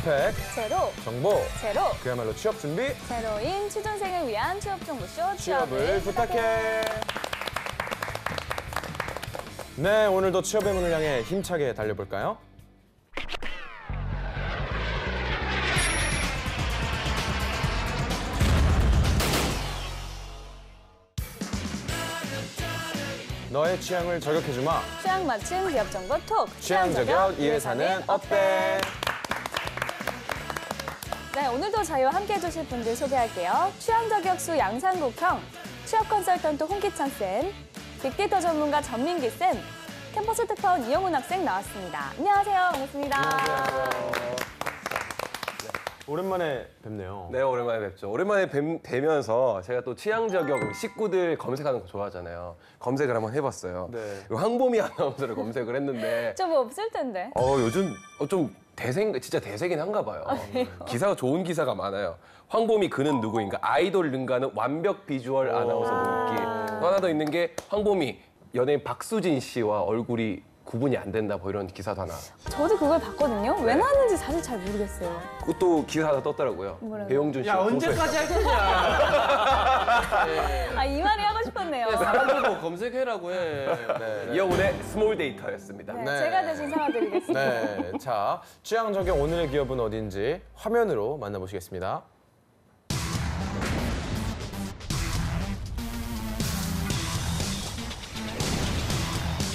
혜택, 제로, 정보, 제로, 그야말로 취업 준비, 제로인 취준생을 위한 취업정보쇼 취업을 부탁해. 네, 오늘도 취업의 문을 향해 힘차게 달려볼까요? 너의 취향을 저격해주마. 취향 맞춤 기업 정보 톡. 취향 저격 이 회사는 어때? 네, 오늘도 저희와 함께 해주실 분들 소개할게요. 취향 저격수 양상국형, 취업 컨설턴트 홍기찬 쌤, 빅데이터 전문가 전민기 쌤, 캠퍼스 특파원 이영훈 학생 나왔습니다. 안녕하세요. 반갑습니다. 안녕하세요. 오랜만에 뵙네요. 네, 오랜만에 뵙죠. 오랜만에 뵈면서 제가 또 취향 저격 식구들 검색하는 거 좋아하잖아요. 검색을 한번 해봤어요. 네. 황보미 아나운서를 검색을 했는데 좀 없을 텐데. 요즘 좀 진짜 대세긴 한가 봐요. 기사가 좋은 기사가 많아요. 황보미 그는 누구인가? 아이돌 능가는 완벽 비주얼 아나운서 묻기. 또 하나 더 있는 게 황보미 연예인 박수진 씨와 얼굴이 구분이 안 된다 뭐 이런 기사도 하나. 저도 그걸 봤거든요. 왜 나왔는지 사실 잘 모르겠어요. 그것도 기사 하나 떴더라고요. 뭐라고요? 배용준 씨. 야, 언제까지 할 거냐? 아, 이 말이 하고 싶었네요. 사람들 뭐 검색해라고 해. 네, 이영훈의 스몰 데이터였습니다. 네, 네. 제가 대신 사과드리겠습니다. 네, 자, 취향 저격 오늘의 기업은 어딘지 화면으로 만나보시겠습니다.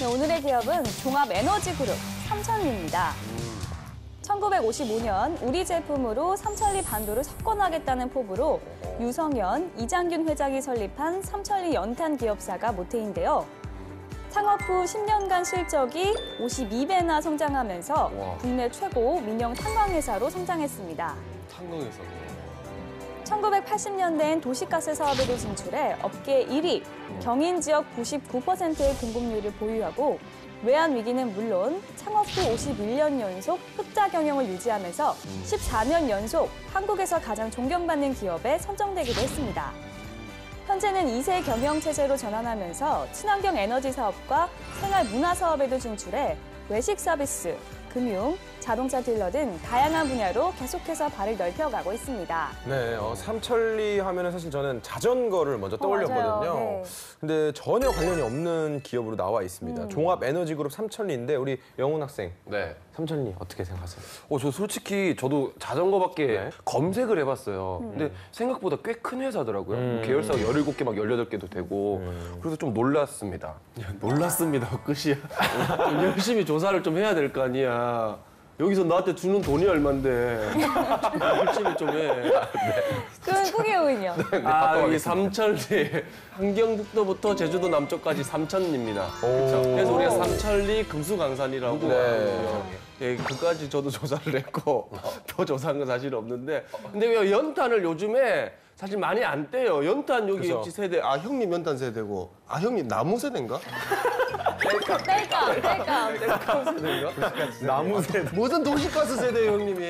네, 오늘의 기업은 종합에너지그룹 삼천리입니다. 1955년 우리 제품으로 삼천리 반도를 석권하겠다는 포부로 유성현, 이장균 회장이 설립한 삼천리 연탄 기업사가 모태인데요. 창업 후 10년간 실적이 52배나 성장하면서 국내 최고 민영 탄광회사로 성장했습니다. 탄광에서. 1980년대엔 도시가스 사업에도 진출해 업계 1위, 경인 지역 99%의 공급률을 보유하고 외환 위기는 물론 창업 후 51년 연속 흑자 경영을 유지하면서 14년 연속 한국에서 가장 존경받는 기업에 선정되기도 했습니다. 현재는 2세 경영 체제로 전환하면서 친환경 에너지 사업과 생활 문화 사업에도 진출해 외식 서비스, 금융, 자동차 딜러 등 다양한 분야로 계속해서 발을 넓혀가고 있습니다. 네, 삼천리 하면은 사실 저는 자전거를 먼저 떠올렸거든요. 맞아요. 네. 근데 전혀 관련이 없는 기업으로 나와 있습니다. 종합에너지그룹 삼천리인데 우리 영훈 학생, 네. 삼천리 어떻게 생각하세요? 저 솔직히 저도 자전거밖에 네. 검색을 해봤어요. 근데 생각보다 꽤 큰 회사더라고요. 계열사가 17개 막 18개도 되고 그래서 좀 놀랐습니다. 놀랐습니다. 끝이야. 좀 열심히 조사를 좀 해야 될 거 아니야. 여기서 나한테 주는 돈이 얼만데. 열심히 좀 해. 그건 꾸기오군요. 여기 삼천리. 한경북도부터 제주도 남쪽까지 삼천리입니다. 그렇죠. 그래서 우리가 삼천리 금수강산이라고 네. 하거든요. 예, 그까지 저도 조사를 했고 더 조사한 건 사실 없는데 근데 왜 연탄을 요즘에 사실 많이 안 떼요. 연탄 여기 그죠. 역시 세대. 형님 연탄 세대고. 형님 나무 세대인가? 뗄감. 나무 세대. 무슨 도시가스 세대예요, 형님이.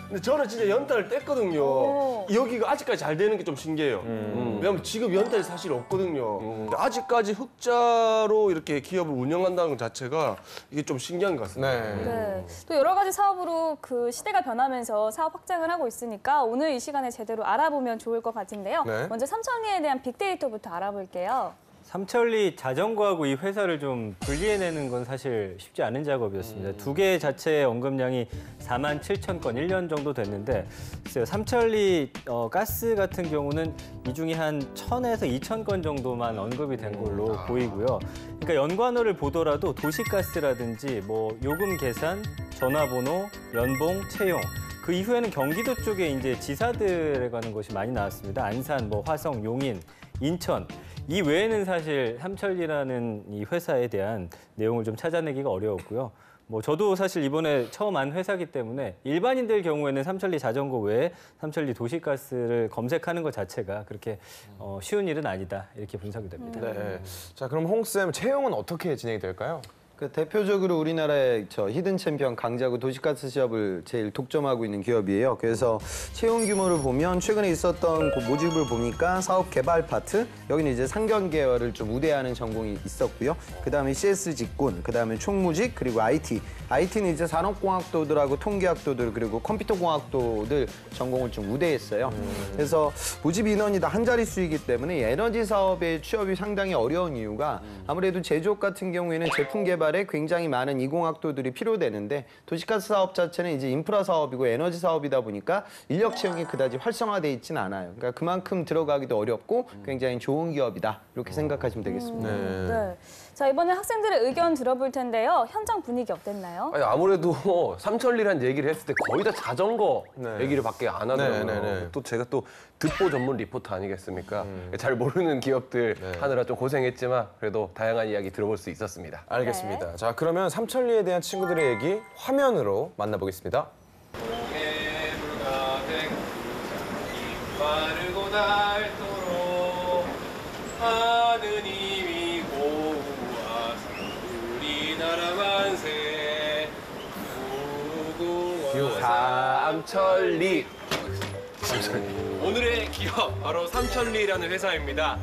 근데 저는 진짜 연탄을 뗐거든요. 오. 여기가 아직까지 잘 되는 게 좀 신기해요. 왜냐면 지금 연탄이 사실 없거든요. 근데 아직까지 흑자로 이렇게 기업을 운영한다는 것 자체가 이게 좀 신기한 것 같습니다. 네. 네. 또 여러 가지 사업으로 그 시대가 변하면서 사업 확장을 하고 있으니까 오늘 이 시간에 제대로 알아보면 좋을 것 같은데요. 네. 먼저 삼천리에 대한 빅데이터부터 알아볼게요. 삼천리 자전거하고 이 회사를 좀 분리해내는 건 사실 쉽지 않은 작업이었습니다. 두 개 자체의 언급량이 47,000건, 1년 정도 됐는데 글쎄요, 삼천리 가스 같은 경우는 이 중에 한 1,000에서 2,000건 정도만 언급이 된 걸로 보이고요. 그러니까 연관어를 보더라도 도시가스라든지 뭐 요금 계산, 전화번호, 연봉, 채용 그 이후에는 경기도 쪽에 이제 지사들에 관한 것이 많이 나왔습니다. 안산, 뭐 화성, 용인, 인천. 이 외에는 사실 삼천리라는 이 회사에 대한 내용을 좀 찾아내기가 어려웠고요. 뭐 저도 사실 이번에 처음 안 회사기 때문에 일반인들 경우에는 삼천리 자전거 외에 삼천리 도시가스를 검색하는 것 자체가 그렇게 쉬운 일은 아니다 이렇게 분석이 됩니다. 네. 자, 그럼 홍 쌤 채용은 어떻게 진행이 될까요? 그 대표적으로 우리나라의 히든 챔피언 강자구 도시가스 시업을 제일 독점하고 있는 기업이에요. 그래서 채용 규모를 보면 최근에 있었던 그 모집을 보니까 사업 개발 파트, 여기는 이제 상경 계열을 좀 우대하는 전공이 있었고요. 그다음에 CS 직군, 그다음에 총무직, 그리고 IT. IT는 이제 산업공학도들하고 통계학도들 그리고 컴퓨터공학도들 전공을 좀 우대했어요. 그래서 모집 인원이 다 한 자릿수이기 때문에 이 에너지 사업의 취업이 상당히 어려운 이유가 아무래도 제조업 같은 경우에는 제품 개발에 굉장히 많은 이공학도들이 필요되는데 도시가스 사업 자체는 이제 인프라 사업이고 에너지 사업이다 보니까 인력 채용이 그다지 활성화돼 있지는 않아요. 그러니까 그만큼 들어가기도 어렵고 굉장히 좋은 기업이다 이렇게 생각하시면 되겠습니다. 네. 자, 이번에 학생들의 의견 들어볼 텐데요. 현장 분위기 어땠나요? 아니, 아무래도 삼천리란 얘기를 했을 때 거의 다 자전거 네. 얘기를 밖에 안 하더라고요. 네, 네, 네. 또 제가 또 듣보 전문 리포터 아니겠습니까? 잘 모르는 기업들 하느라 좀 고생했지만 그래도 다양한 이야기 들어볼 수 있었습니다. 알겠습니다. 자, 그러면 삼천리에 대한 친구들의 얘기 화면으로 만나보겠습니다. 빠르고 닳도록 하느님이 보호하사 우리나라 만세 삼천리. 오늘의 기업 바로 삼천리라는 회사입니다.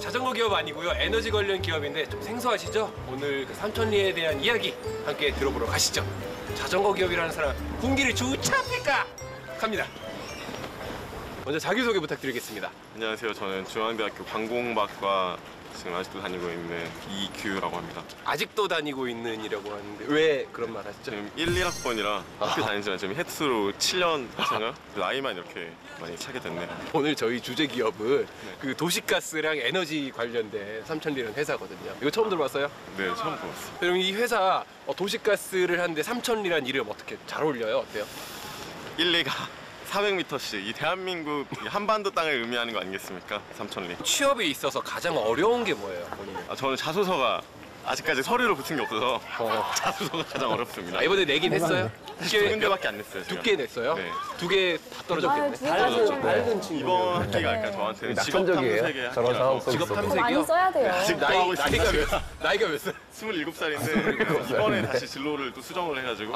자전거 기업 아니고요, 에너지 관련 기업인데 좀 생소하시죠? 오늘 그 삼천리에 대한 이야기 함께 들어보러 가시죠. 자전거 기업이라는 사람 군기를 주차합니까? 갑니다. 먼저 자기소개 부탁드리겠습니다. 안녕하세요. 저는 중앙대학교 관공학과 지금 아직도 다니고 있는 이규라고 합니다. 아직도 다니고 있는이라고 하는데 왜 그런 말 하시죠? 지금 1, 1학번이라 학교 다니지만 지금 횟수로 7년 차인가? 나이만 이렇게 많이 차게 됐네요. 오늘 저희 주제 기업은 그 도시가스랑 에너지 관련된 삼천리라는 회사거든요. 이거 처음 들어봤어요? 네, 처음 들었어요. 그럼 이 회사 도시가스를 하는데 삼천리라는 이름 어떻게 잘 어울려요? 어때요? 1, 2가 400m씩 이 대한민국 이 한반도 땅을 의미하는 거 아니겠습니까? 삼천리. 취업에 있어서 가장 어려운 게 뭐예요, 본인은? 저는 자소서가 아직까지 서류로 붙은 게 없어서 자소서가 가장 어렵습니다. 이번에 내긴 했어요? 두 군데밖에 안 냈어요. 두 개 냈어요? 네. 두 개 다 떨어졌겠네. 이번 학기가 약간 저한테는 직업 낙천적이에요. 탐색의 저런 상황 학기라서 직업 더 탐색이요? 많이 써야 돼요. 아직도 나이가 하고 있습니다. 몇 살? 나이가 몇 살? 27살인데 이번에 다시 진로를 또 수정을 해가지고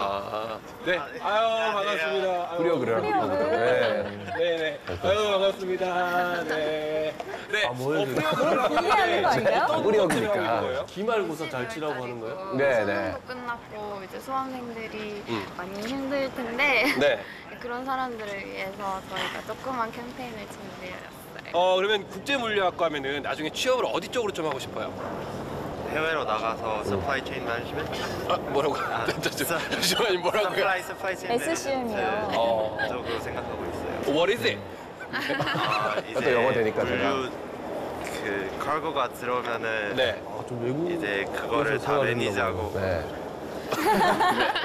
네. 아유, 반갑습니다. 그래요, 그래요. 네. 네네. 아유, 반갑습니다. 네. 네. 공개하는 거 아닌가요? 뿌려니까. 기말고사 잘 치라고 하는 거예요? 네네. 수능도 끝났고 이제 수험생들이 많이 힘들 텐데 네. 그런 사람들을 위해서 저희가 조그만 캠페인을 준비해왔어요. 그러면 국제물리학과 하면은 나중에 취업을 어디 쪽으로 좀 하고 싶어요? 해외로 나가서 서플라이 체인 매니지먼트? 뭐라고? 잠시만요, 뭐라고요? 서플라이 체인 SCM이요. 쪽으로 생각하고 있어요. What is it? 이제 영어 되니까 물류 그 카고가 들어오면은 네. 좀 외국 이제 그거를 다 매니지하고 네.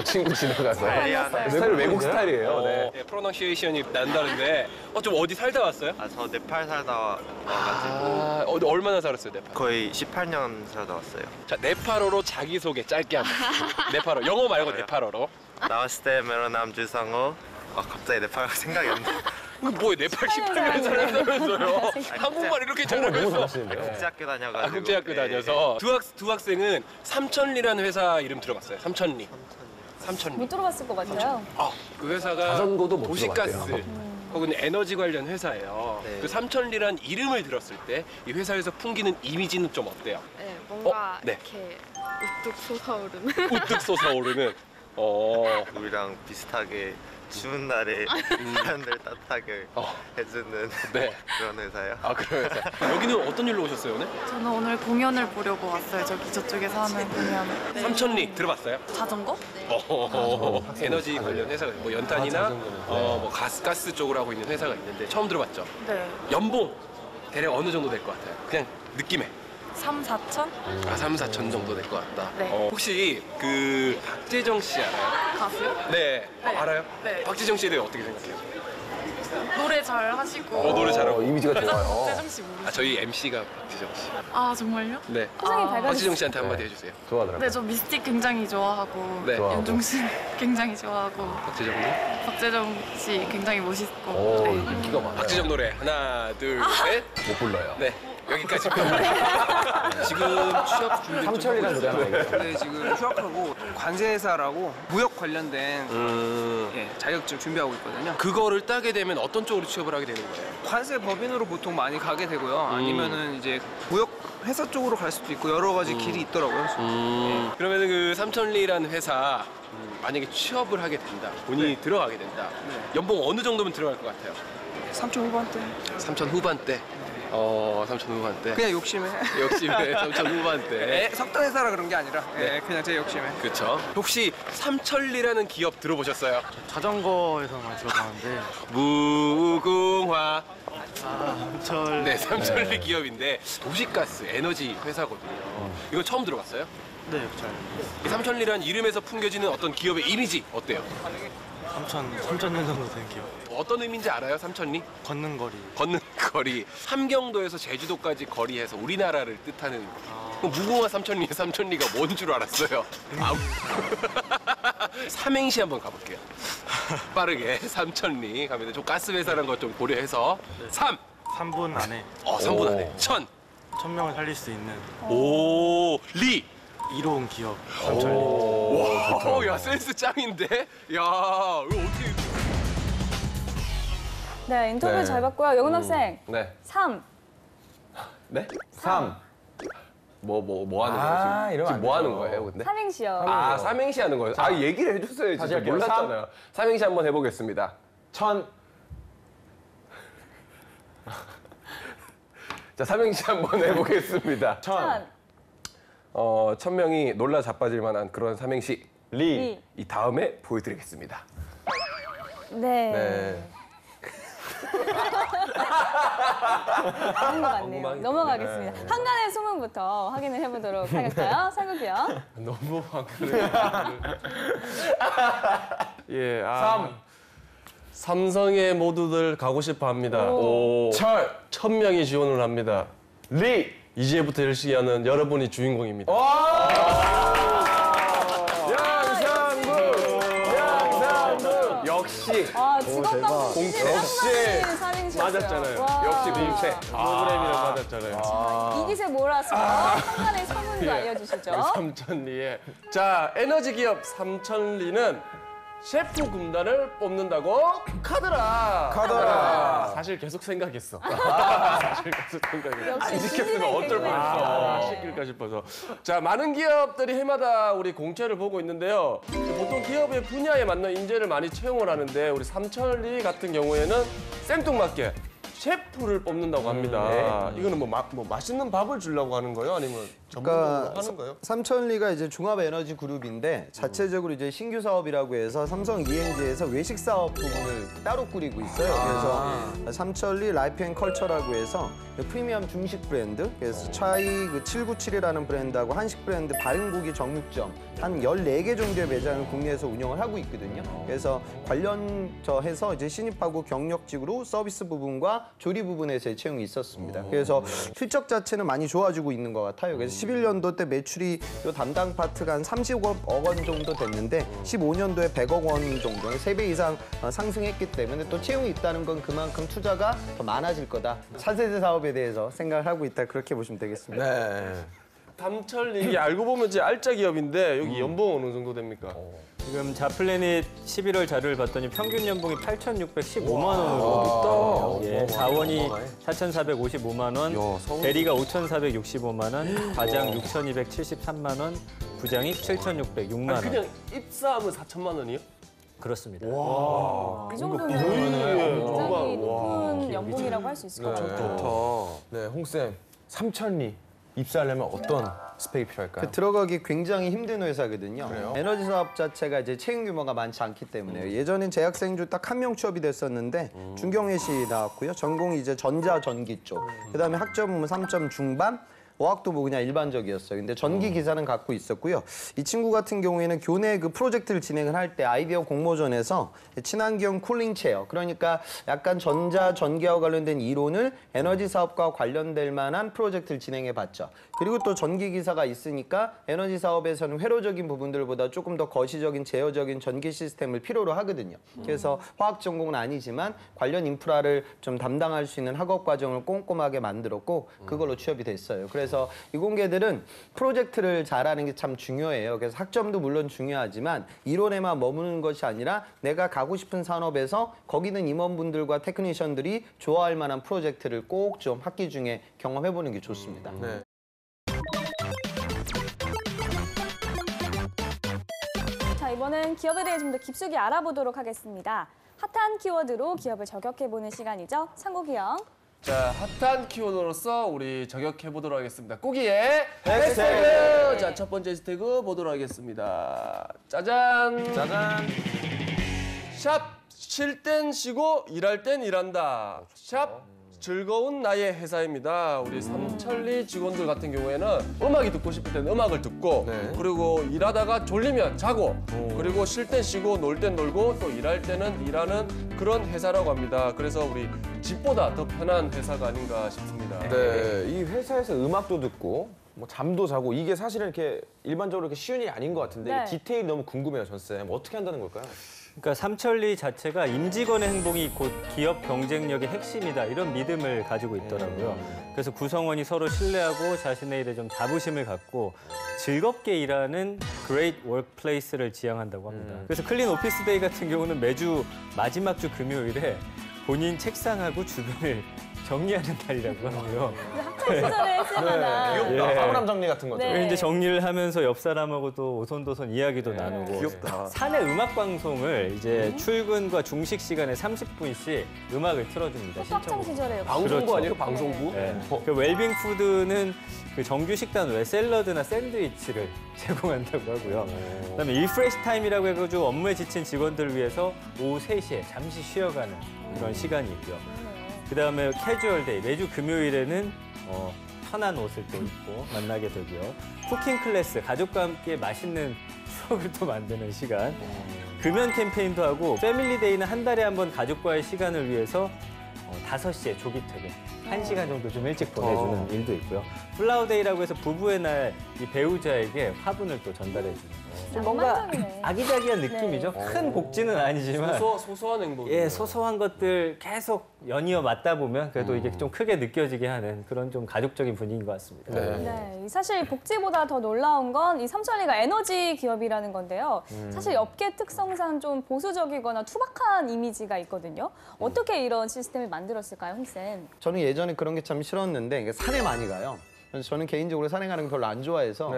친구 지나가서. 관리하는 스타일 외국 스타일이에요. 네. 프로넌시에이션이 난다는데 좀 어디 살다 왔어요? 저 네팔 살다 와가지고 얼마나 살았어요, 네팔? 거의 18년 살다 왔어요. 자, 네팔어로 자기소개 짧게 한번. 네팔어. 영어 말고 네팔어로. 나왔을 때 메로남 주상호. 갑자기 네팔 생각이 안 나. 뭐야, 네팔 18년 살았다면서요. 한국말 이렇게 잘하면서. 국제학교 다녀가지고. 국제학교 다녀서. 두 학생은 삼천리라는 회사 이름 들어봤어요. 삼천리. 못 들어봤을 것 같아요. 그 회사가 자전거도 못 도시가스 혹은 에너지 관련 회사예요. 네. 그 삼천리란 이름을 들었을 때 이 회사에서 풍기는 이미지는 좀 어때요? 네, 뭔가 네. 이렇게 우뚝 솟아오르는 우뚝 솟아오르는. 우리랑 비슷하게 추운 날에 사람들 따뜻하게 해주는 네. 그런 회사요. 그런 회사. 여기는 어떤 일로 오셨어요, 오늘? 저는 오늘 공연을 보려고 왔어요. 저쪽에서 하는 공연. 네. 삼천리 들어봤어요? 자전거? 에너지 관련 회사가 뭐 연탄이나 뭐 가스 쪽으로 하고 있는 회사가 있는데 처음 들어봤죠? 네. 연봉 대략 어느 정도 될 것 같아요? 그냥 느낌에. 3, 4천? 3, 4천 정도 될 것 같다. 네. 혹시 그 박재정 씨 알아요? 가수요? 네. 알아요? 네. 박재정 씨에 대해 어떻게 생각해요? 노래 잘 하시고. 노래 잘하고. 이미지가 그래서 좋아요. 박재정 씨 모르세요? 저희 MC가 박재정 씨. 정말요? 네. 표정이 밝아졌어요. 박재정 씨한테 한마디 해주세요. 좋아하더라고요. 네, 저 미스틱 굉장히 좋아하고. 네. 윤종신 굉장히 좋아하고. 박재정님? 박재정 씨 굉장히 멋있고. 오, 네. 인기가 많아요. 박재정 노래 하나, 둘, 셋. 못 불러요. 네. 여기까지. 지금 취업 준비 삼천리라는 노래 하나 알겠어. 네, 지금 휴학하고 관세사라고 무역 관련된 예, 자격증 준비하고 있거든요. 그거를 따게 되면 어떤 쪽으로 취업을 하게 되는 거예요? 관세 법인으로 보통 많이 가게 되고요. 아니면은 이제 무역 회사 쪽으로 갈 수도 있고 여러 가지 길이 있더라고요. 그러면 그 삼천리라는 회사 만약에 취업을 하게 된다, 본인이 들어가게 된다. 연봉 어느 정도면 들어갈 것 같아요? 3천 후반대. 3천 후반대. 3천 후반대. 그냥 욕심에. 욕심에 3천 후반대. 석달 회사라 그런 게 아니라 그냥 제 욕심에. 그렇죠. 혹시 삼천리라는 기업 들어보셨어요? 자전거에서 많이 들어봤는데 무궁화. 삼철. 네, 삼천리 기업인데 도시가스 에너지 회사거든요. 이거 처음 들어봤어요? 네, 잘. 이 삼천리라는 이름에서 풍겨지는 어떤 기업의 이미지 어때요? 3,000년 정도 된 기업. 어떤 의미인지 알아요, 삼천리? 걷는 거리. 걷는 거리. 함경도에서 제주도까지 거리해서 우리나라를 뜻하는 무궁화 삼천리의 삼천리가 뭔 줄 알았어요. 삼행시 한번 가볼게요. 빠르게 삼천리 가면 좀 가스 회사라는 것 좀 고려해서 3분 안에 3분 안에 1,000명을 살릴 수 있는 리. 이로운 기업 삼천리. 와, 야 센스 짱인데? 야, 이거 어떻게? 네, 인터뷰 네. 잘 봤고요. 영은 학생. 네. 3. 네? 3. 뭐 하는 거예요? 지금, 이러면 지금 안 뭐 되죠. 하는 거예요, 근데? 삼행시요. 삼행시 하는 거예요? 얘기를 해줬어야지. 다시 진짜 할게요. 몰랐잖아요. 삼행시 한번 해보겠습니다. 자, 삼행시 한번 해보겠습니다. 1,000명이 놀라 자빠질 만한 그런 삼행시. 리. 이 다음에 보여드리겠습니다. 네. 그런 것 같네요. 넘어가겠습니다. 한간의 소문부터 확인을 해보도록 하겠어요. 상욱이요. 너무 그래. 예, 3성에 모두들 가고 싶어 합니다. 1,000명이 지원을 합니다. 리. 이제부터 열심히 하는 여러분이 주인공입니다. 양상국. 역시. 직업방송 역시 삼행시였어요. 맞았잖아요. 와. 역시 공채. 프로그램이랑 맞았잖아요. 이 기세 몰아서 한간의 소문도 알려주시죠. 삼천리에. 자, 에너지 기업 삼천리는 셰프 군단을 뽑는다고 카더라. 사실 계속 생각했어. 사실 계속 생각했어. 역시 시켰으면 어떨 뻔했어. 시킬까 싶어서. 자, 많은 기업들이 해마다 우리 공채를 보고 있는데요. 보통 기업의 분야에 맞는 인재를 많이 채용을 하는데 우리 삼천리 같은 경우에는 생뚱맞게 셰프를 뽑는다고 합니다. 이거는 뭐 맛있는 밥을 주려고 하는 거예요? 아니면 전문적으로 하는 거예요? 삼천리가 이제 종합 에너지 그룹인데 자체적으로 이제 신규 사업이라고 해서 삼성 ENG에서 외식 사업 부분을 따로 꾸리고 있어요. 그래서 삼천리 라이프 앤 컬처라고 해서 프리미엄 중식 브랜드, 그래서 차이 797이라는 브랜드하고 한식 브랜드 바른고기 정육점 한 14개 정도의 매장을 국내에서 운영을 하고 있거든요. 그래서 관련해서 이제 신입하고 경력직으로 서비스 부분과 조리 부분에서의 채용이 있었습니다. 그래서 실적 자체는 많이 좋아지고 있는 것 같아요. 그래서 11년도 때 매출이 요 담당 파트가 한 30억 원 정도 됐는데 15년도에 100억 원 정도, 3배 이상 상승했기 때문에 또 채용이 있다는 건 그만큼 투자가 더 많아질 거다. 차세대 사업에 대해서 생각을 하고 있다. 그렇게 보시면 되겠습니다. 네. 삼천리 알고 보면 이제 알짜 기업인데 여기 연봉 어느 정도 됩니까? 지금 자플래닛 11월 자료를 봤더니 평균 연봉이 8,615만 원으로 예, 사원이 4,455만 원, 대리가 5,465만 원, 과장 6,273만 원, 부장이 7,606만 원. 그냥 입사하면 4천만 원이요? 그렇습니다. 이 정도면 굉장히 높은 연봉이라고 할 수 있을 것 같아요. 네, 홍쌤. 삼천리 입사하려면 어떤 스펙이 필요할까요? 들어가기 굉장히 힘든 회사거든요. 그래요? 에너지 사업 자체가 이제 채용 규모가 많지 않기 때문에 예전엔 재학생 중 딱 한 명 취업이 됐었는데 중경외시 나왔고요. 전공이 이제 전자전기 쪽. 그다음에 학점은 3점 중반. 어학도 뭐 그냥 일반적이었어요. 근데 전기 기사는 갖고 있었고요. 이 친구 같은 경우에는 교내 그 프로젝트를 진행을 할 때 아이디어 공모전에서 친환경 쿨링 체어, 그러니까 약간 전자 전기와 관련된 이론을 에너지 사업과 관련될 만한 프로젝트를 진행해 봤죠. 그리고 또 전기 기사가 있으니까 에너지 사업에서는 회로적인 부분들보다 조금 더 거시적인 제어적인 전기 시스템을 필요로 하거든요. 그래서 화학 전공은 아니지만 관련 인프라를 좀 담당할 수 있는 학업 과정을 꼼꼼하게 만들었고 그걸로 취업이 됐어요. 그래서 이공계들은 프로젝트를 잘하는 게 참 중요해요. 그래서 학점도 물론 중요하지만 이론에만 머무는 것이 아니라 내가 가고 싶은 산업에서 거기 있는 임원분들과 테크니션들이 좋아할 만한 프로젝트를 꼭 좀 학기 중에 경험해보는 게 좋습니다. 네. 자, 이번엔 기업에 대해 좀 더 깊숙이 알아보도록 하겠습니다. 핫한 키워드로 기업을 저격해보는 시간이죠. 상국이 형. 자, 핫한 키워드로서 우리 저격해보도록 하겠습니다. 꾸기의 해시태그! 자, 첫 번째 해시태그 보도록 하겠습니다. 짜잔! 짜잔! 샵, 쉴 땐 쉬고 일할 땐 일한다. 샵, 즐거운 나의 회사입니다. 우리 삼천리 직원들 같은 경우에는 음악이 듣고 싶을 때는 음악을 듣고 네. 그리고 일하다가 졸리면 자고 그리고 쉴 땐 쉬고 놀 땐 놀고 또 일할 때는 일하는 그런 회사라고 합니다. 그래서 우리 집보다 더 편한 회사가 아닌가 싶습니다. 네, 이 회사에서 음악도 듣고 뭐 잠도 자고 이게 사실은 이렇게 일반적으로 이렇게 쉬운 일이 아닌 것 같은데 네. 이 디테일이 너무 궁금해요, 전쌤. 어떻게 한다는 걸까요? 그러니까 삼천리 자체가 임직원의 행복이 곧 기업 경쟁력의 핵심이다 이런 믿음을 가지고 있더라고요. 그래서 구성원이 서로 신뢰하고 자신의 일에 좀 자부심을 갖고 즐겁게 일하는 Great Workplace를 지향한다고 합니다. 그래서 클린 오피스 데이 같은 경우는 매주 마지막 주 금요일에 본인 책상하고 주변을 정리하는 날이라고 하고요. 학창 시절에 했을 만한. 귀엽다. 예. 사물함 정리 같은 거죠. 네. 이제 정리를 하면서 옆 사람하고도 오손도손 이야기도 나누고 귀엽다. 사내 음악 방송을 이제 출근과 중식 시간에 30분씩 음악을 틀어줍니다. 학창 신청곡. 시절에. 방송부 그렇죠. 아니에요? 방송부? 네. 그 웰빙 푸드는 그 정규 식단 외에 샐러드나 샌드위치를 제공한다고 하고요. 그다음에 일프레시 타임이라고 해가지고 업무에 지친 직원들을 위해서 오후 3시에 잠시 쉬어가는 그런 시간이 있고요. 그다음에 캐주얼 데이, 매주 금요일에는 편한 옷을 또 입고 만나게 되고요. 쿠킹 클래스, 가족과 함께 맛있는 추억을 또 만드는 시간. 금연 캠페인도 하고 패밀리 데이는 한 달에 한 번 가족과의 시간을 위해서 5시에 조기 퇴근. 1시간 정도 좀 일찍 보내주는 일도 있고요. 플라워 데이라고 해서 부부의 날 이 배우자에게 화분을 또 전달해주는. 좀 뭔가 낭만적이네. 아기자기한 느낌이죠. 큰 복지는 아니지만 소소한 행복. 예, 소소한 것들 계속 연이어 맞다 보면 그래도 이게 좀 크게 느껴지게 하는 그런 좀 가족적인 분위기인 것 같습니다. 네, 사실 복지보다 더 놀라운 건 이 삼천리가 에너지 기업이라는 건데요. 사실 업계 특성상 좀 보수적이거나 투박한 이미지가 있거든요. 어떻게 이런 시스템을 만들었을까요, 홍쌤? 저는 예전에 그런 게 참 싫었는데 이게 산에 많이 가요. 그래서 저는 개인적으로 산행하는 걸 별로 안 좋아해서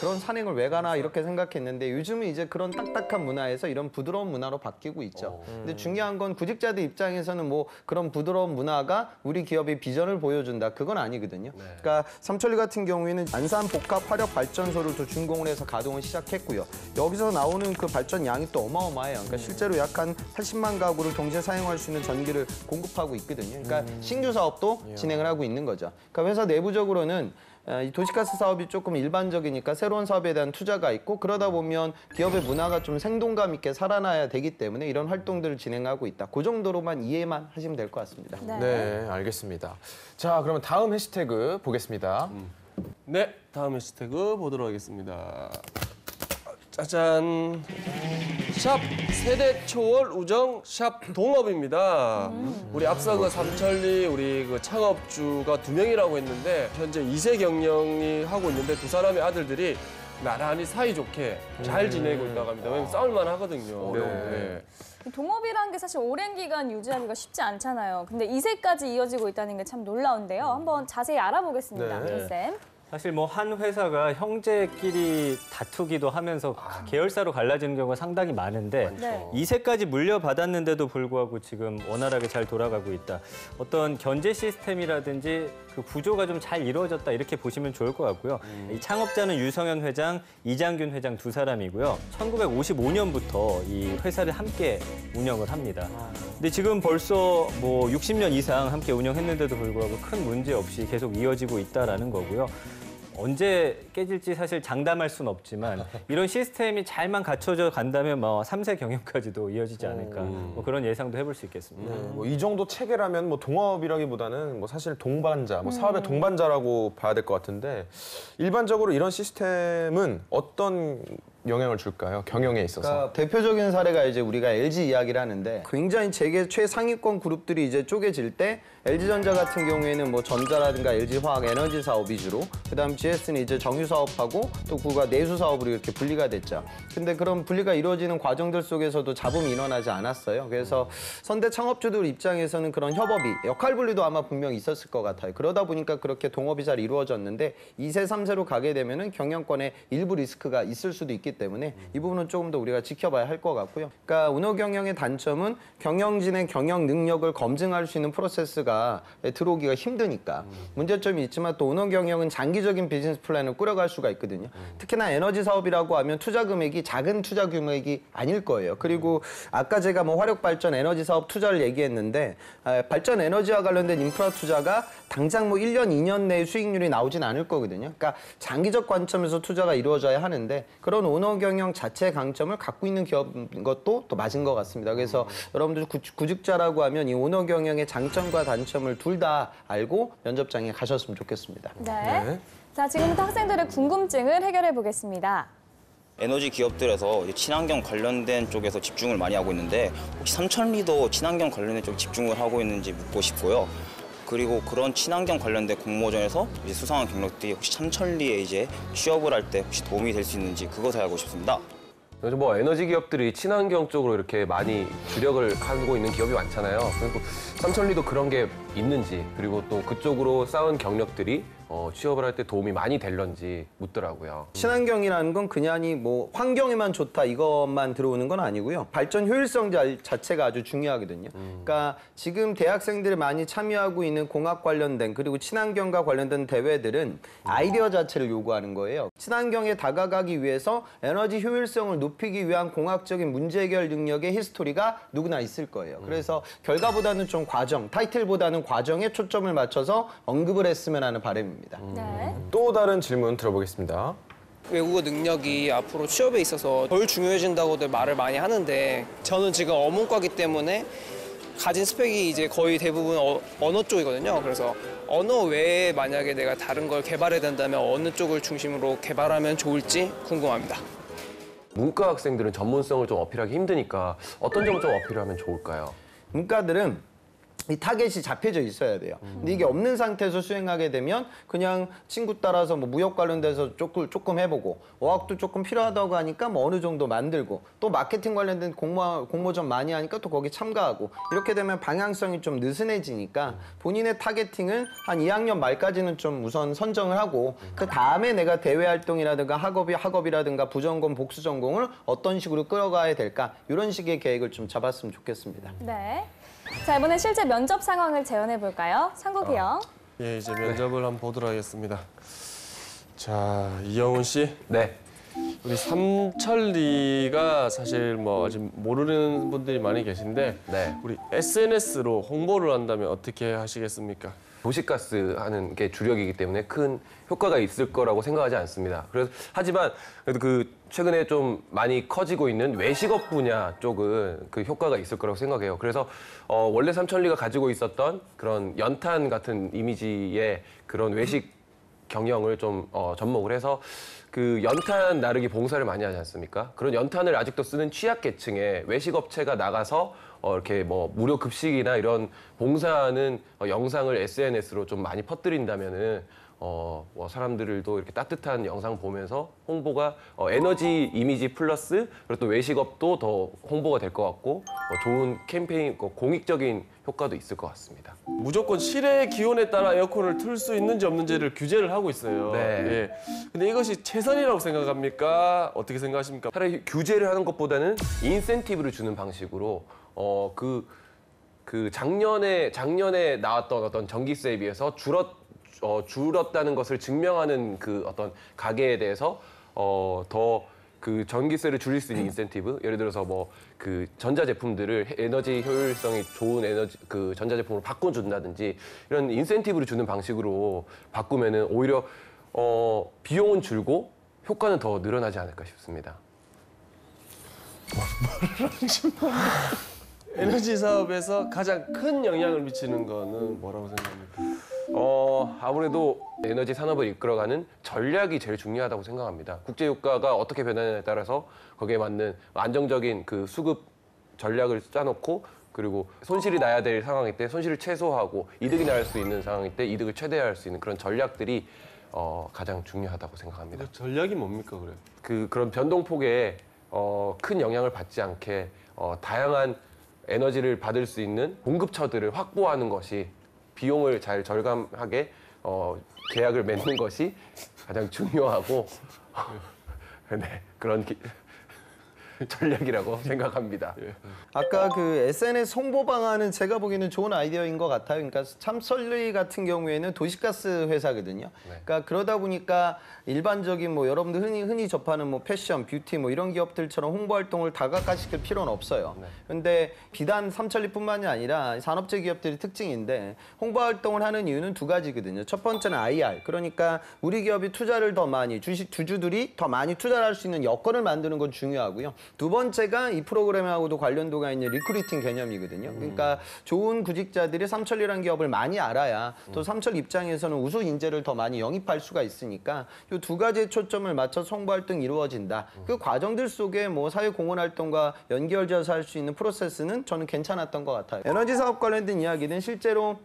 그런 산행을 왜 가나 이렇게 생각했는데 요즘은 이제 그런 딱딱한 문화에서 이런 부드러운 문화로 바뀌고 있죠. 근데 중요한 건 구직자들 입장에서는 뭐 그런 부드러운 문화가 우리 기업의 비전을 보여준다. 그건 아니거든요. 그러니까 삼천리 같은 경우에는 안산 복합 화력 발전소를 또 준공을 해서 가동을 시작했고요. 여기서 나오는 그 발전 양이 또 어마어마해요. 그러니까 실제로 약 한 80만 가구를 동시에 사용할 수 있는 전기를 공급하고 있거든요. 그러니까 신규 사업도 진행을 하고 있는 거죠. 그러니까 회사 내부적으로는 이 도시가스 사업이 조금 일반적이니까 새로운 사업에 대한 투자가 있고 그러다 보면 기업의 문화가 좀 생동감 있게 살아나야 되기 때문에 이런 활동들을 진행하고 있다. 그 정도로만 이해만 하시면 될 것 같습니다. 네, 알겠습니다. 자, 그러면 다음 해시태그 보겠습니다. 네, 다음 해시태그 보도록 하겠습니다. 짜잔. 샵 세대 초월 우정 샵 동업입니다. 우리 앞서 그 삼천리 우리 그 창업주가 2명이라고 했는데 현재 2세 경영이 하고 있는데 두 사람의 아들들이 나란히 사이좋게 잘 지내고 있다고 합니다. 왜냐면 싸울만 하거든요. 네. 동업이라는 게 사실 오랜 기간 유지하기가 쉽지 않잖아요. 근데 2세까지 이어지고 있다는 게 참 놀라운데요. 한번 자세히 알아보겠습니다, 홍쌤. 사실 뭐 한 회사가 형제끼리 다투기도 하면서 계열사로 갈라지는 경우가 상당히 많은데 네. 2세까지 물려받았는데도 불구하고 지금 원활하게 잘 돌아가고 있다. 어떤 견제 시스템이라든지 그 구조가 좀 잘 이루어졌다 이렇게 보시면 좋을 것 같고요. 이 창업자는 유성현 회장, 이장균 회장 두 사람이고요. 1955년부터 이 회사를 함께 운영을 합니다. 근데 지금 벌써 뭐 60년 이상 함께 운영했는데도 불구하고 큰 문제 없이 계속 이어지고 있다라는 거고요. 언제 깨질지 사실 장담할 수는 없지만 이런 시스템이 잘만 갖춰져 간다면 뭐 3세 경영까지도 이어지지 않을까 뭐 그런 예상도 해볼 수 있겠습니다. 뭐 이 정도 체계라면 뭐 동업이라기보다는 뭐 사실 동반자, 뭐 사업의 동반자라고 봐야 될 것 같은데 일반적으로 이런 시스템은 어떤 영향을 줄까요? 경영에 있어서. 그러니까 대표적인 사례가 이제 우리가 LG 이야기를 하는데 굉장히 재계 최상위권 그룹들이 이제 쪼개질 때 LG전자 같은 경우에는 뭐 전자라든가 LG화학 에너지 사업 위주로 그다음 GS는 이제 정유 사업하고 또 그가 내수 사업으로 이렇게 분리가 됐죠. 근데 그런 분리가 이루어지는 과정들 속에서도 잡음이 일어나지 않았어요. 그래서 선대 창업주들 입장에서는 그런 협업이 역할 분리도 아마 분명히 있었을 것 같아요. 그러다 보니까 그렇게 동업이 잘 이루어졌는데 2세, 3세로 가게 되면은 경영권에 일부 리스크가 있을 수도 있기 때문에 이 부분은 조금 더 우리가 지켜봐야 할 것 같고요. 그러니까 운호 경영의 단점은 경영진의 경영 능력을 검증할 수 있는 프로세스가 들어오기가 힘드니까 문제점이 있지만 또 운호 경영은 장기적인 비즈니스 플랜을 꾸려갈 수가 있거든요. 특히나 에너지 사업이라고 하면 투자 금액이 작은 투자 금액이 아닐 거예요. 그리고 아까 제가 뭐 화력 발전 에너지 사업 투자를 얘기했는데 발전 에너지와 관련된 인프라 투자가 당장 뭐 1년, 2년 내에 수익률이 나오진 않을 거거든요. 그러니까 장기적 관점에서 투자가 이루어져야 하는데 그런 운호 경영 자체의 강점을 갖고 있는 기업인 것도 또 맞은 것 같습니다. 그래서 여러분들 구직자라고 하면 이 운호 경영의 장점과 단점을 둘 다 알고 면접장에 가셨으면 좋겠습니다. 네. 자, 지금부터 학생들의 궁금증을 해결해 보겠습니다. 에너지 기업들에서 친환경 관련된 쪽에서 집중을 많이 하고 있는데 혹시 삼천리도 친환경 관련된 쪽에 집중을 하고 있는지 묻고 싶고요. 그리고 그런 친환경 관련된 공모전에서 이제 수상한 경력들이 혹시 삼천리에 이제 취업을 할 때 혹시 도움이 될 수 있는지 그것을 알고 싶습니다. 요즘 뭐 에너지 기업들이 친환경 쪽으로 이렇게 많이 주력을 하고 있는 기업이 많잖아요. 그리고 삼천리도 그런 게 있는지 그리고 또 그쪽으로 쌓은 경력들이 취업을 할 때 도움이 많이 될런지 묻더라고요. 친환경이라는 건 그냥이 뭐 환경에만 좋다 이것만 들어오는 건 아니고요. 발전 효율성 자체가 아주 중요하거든요. 그러니까 지금 대학생들이 많이 참여하고 있는 공학 관련된 그리고 친환경과 관련된 대회들은 아이디어 자체를 요구하는 거예요. 친환경에 다가가기 위해서 에너지 효율성을 높이기 위한 공학적인 문제 해결 능력의 히스토리가 누구나 있을 거예요. 그래서 결과보다는 좀 과정, 타이틀보다는 과정에 초점을 맞춰서 언급을 했으면 하는 바람입니다. 네. 또 다른 질문 들어보겠습니다. 외국어 능력이 앞으로 취업에 있어서 덜 중요해진다고들 말을 많이 하는데 저는 지금 어문과기 때문에 가진 스펙이 이제 거의 대부분 언어 쪽이거든요. 그래서 언어 외에 만약에 내가 다른 걸 개발해야 된다면 어느 쪽을 중심으로 개발하면 좋을지 궁금합니다. 문과 학생들은 전문성을 좀 어필하기 힘드니까 어떤 점을 좀 어필하면 좋을까요? 문과들은 이 타겟이 잡혀져 있어야 돼요. 근데 이게 없는 상태에서 수행하게 되면 그냥 친구 따라서 뭐 무역 관련돼서 조금 해보고 어학도 조금 필요하다고 하니까 뭐 어느 정도 만들고 또 마케팅 관련된 공모전 많이 하니까 또 거기 참가하고 이렇게 되면 방향성이 좀 느슨해지니까 본인의 타겟팅은 한 2학년 말까지는 좀 우선 선정을 하고 그 다음에 내가 대외 활동이라든가 학업이라든가 부전공, 복수전공을 어떤 식으로 끌어가야 될까 이런 식의 계획을 좀 잡았으면 좋겠습니다. 네. 자, 이번엔 실제 면접 상황을 재현해 볼까요? 상국이 형. 예, 이제 면접을 한번 보도록 하겠습니다. 자, 이영훈 씨. 네. 우리 삼천리가 사실 뭐 아직 모르는 분들이 많이 계신데 네. 우리 SNS로 홍보를 한다면 어떻게 하시겠습니까? 도시가스 하는 게 주력이기 때문에 큰 효과가 있을 거라고 생각하지 않습니다. 하지만 그래도 그 최근에 좀 많이 커지고 있는 외식업 분야 쪽은 그 효과가 있을 거라고 생각해요. 그래서 원래 삼천리가 가지고 있었던 그런 연탄 같은 이미지의 그런 외식 경영을 좀 접목을 해서 그 연탄 나르기 봉사를 많이 하지 않습니까? 그런 연탄을 아직도 쓰는 취약계층에 외식업체가 나가서 이렇게 뭐 무료 급식이나 이런 봉사하는 영상을 SNS로 좀 많이 퍼뜨린다면은 뭐 사람들도 이렇게 따뜻한 영상 보면서 홍보가 에너지 이미지 플러스 그리고 또 외식업도 더 홍보가 될 것 같고 좋은 캠페인, 공익적인 효과도 있을 것 같습니다. 무조건 실외 기온에 따라 에어컨을 틀 수 있는지 없는지를 규제를 하고 있어요. 네. 예. 근데 이것이 최선이라고 생각합니까? 어떻게 생각하십니까? 차라리 규제를 하는 것보다는 인센티브를 주는 방식으로 그 작년에 나왔던 어떤 전기세에 비해서 줄었다는 것을 증명하는 그 어떤 가게에 대해서 더 그 전기세를 줄일 수 있는 인센티브, 예를 들어서 뭐 그 전자제품들을 에너지 효율성이 좋은 전자제품으로 바꿔준다든지 이런 인센티브를 주는 방식으로 바꾸면은 오히려 비용은 줄고 효과는 더 늘어나지 않을까 싶습니다. 에너지 사업에서 가장 큰 영향을 미치는 거는 뭐라고 생각합니까? 아무래도 에너지 산업을 이끌어가는 전략이 제일 중요하다고 생각합니다. 국제 유가가 어떻게 변하느냐에 따라서 거기에 맞는 안정적인 그 수급 전략을 짜놓고 그리고 손실이 나야 될 상황일 때 손실을 최소화하고 이득이 날 수 있는 상황일 때 이득을 최대화할 수 있는 그런 전략들이 가장 중요하다고 생각합니다. 전략이 뭡니까 그래? 그런 변동폭에 큰 영향을 받지 않게 다양한 에너지를 받을 수 있는 공급처들을 확보하는 것이 비용을 잘 절감하게 계약을 맺는 것이 가장 중요하고 네, 그런 전략이라고 생각합니다. 아까 그 SNS 홍보 방안은 제가 보기에는 좋은 아이디어인 것 같아요. 그러니까 삼천리 같은 경우에는 도시가스 회사거든요. 그러니까 그러다 보니까 일반적인 뭐 여러분들 흔히 접하는 뭐 패션, 뷰티 뭐 이런 기업들처럼 홍보 활동을 다각화시킬 필요는 없어요. 근데 비단 삼천리뿐만이 아니라 산업재 기업들이 특징인데 홍보 활동을 하는 이유는 두 가지거든요. 첫 번째는 IR. 그러니까 우리 기업이 투자를 더 많이 주주들이 더 많이 투자를 할 수 있는 여건을 만드는 건 중요하고요. 두 번째가 이 프로그램하고도 관련도가 있는 리크루팅 개념이거든요. 그러니까 좋은 구직자들이 삼천리라는 기업을 많이 알아야 또 삼천리 입장에서는 우수 인재를 더 많이 영입할 수가 있으니까 이 두 가지의 초점을 맞춰서 홍보 활동이 이루어진다. 그 과정들 속에 뭐 사회 공헌 활동과 연결지어서 할 수 있는 프로세스는 저는 괜찮았던 것 같아요. 에너지 사업 관련된 이야기는 실제로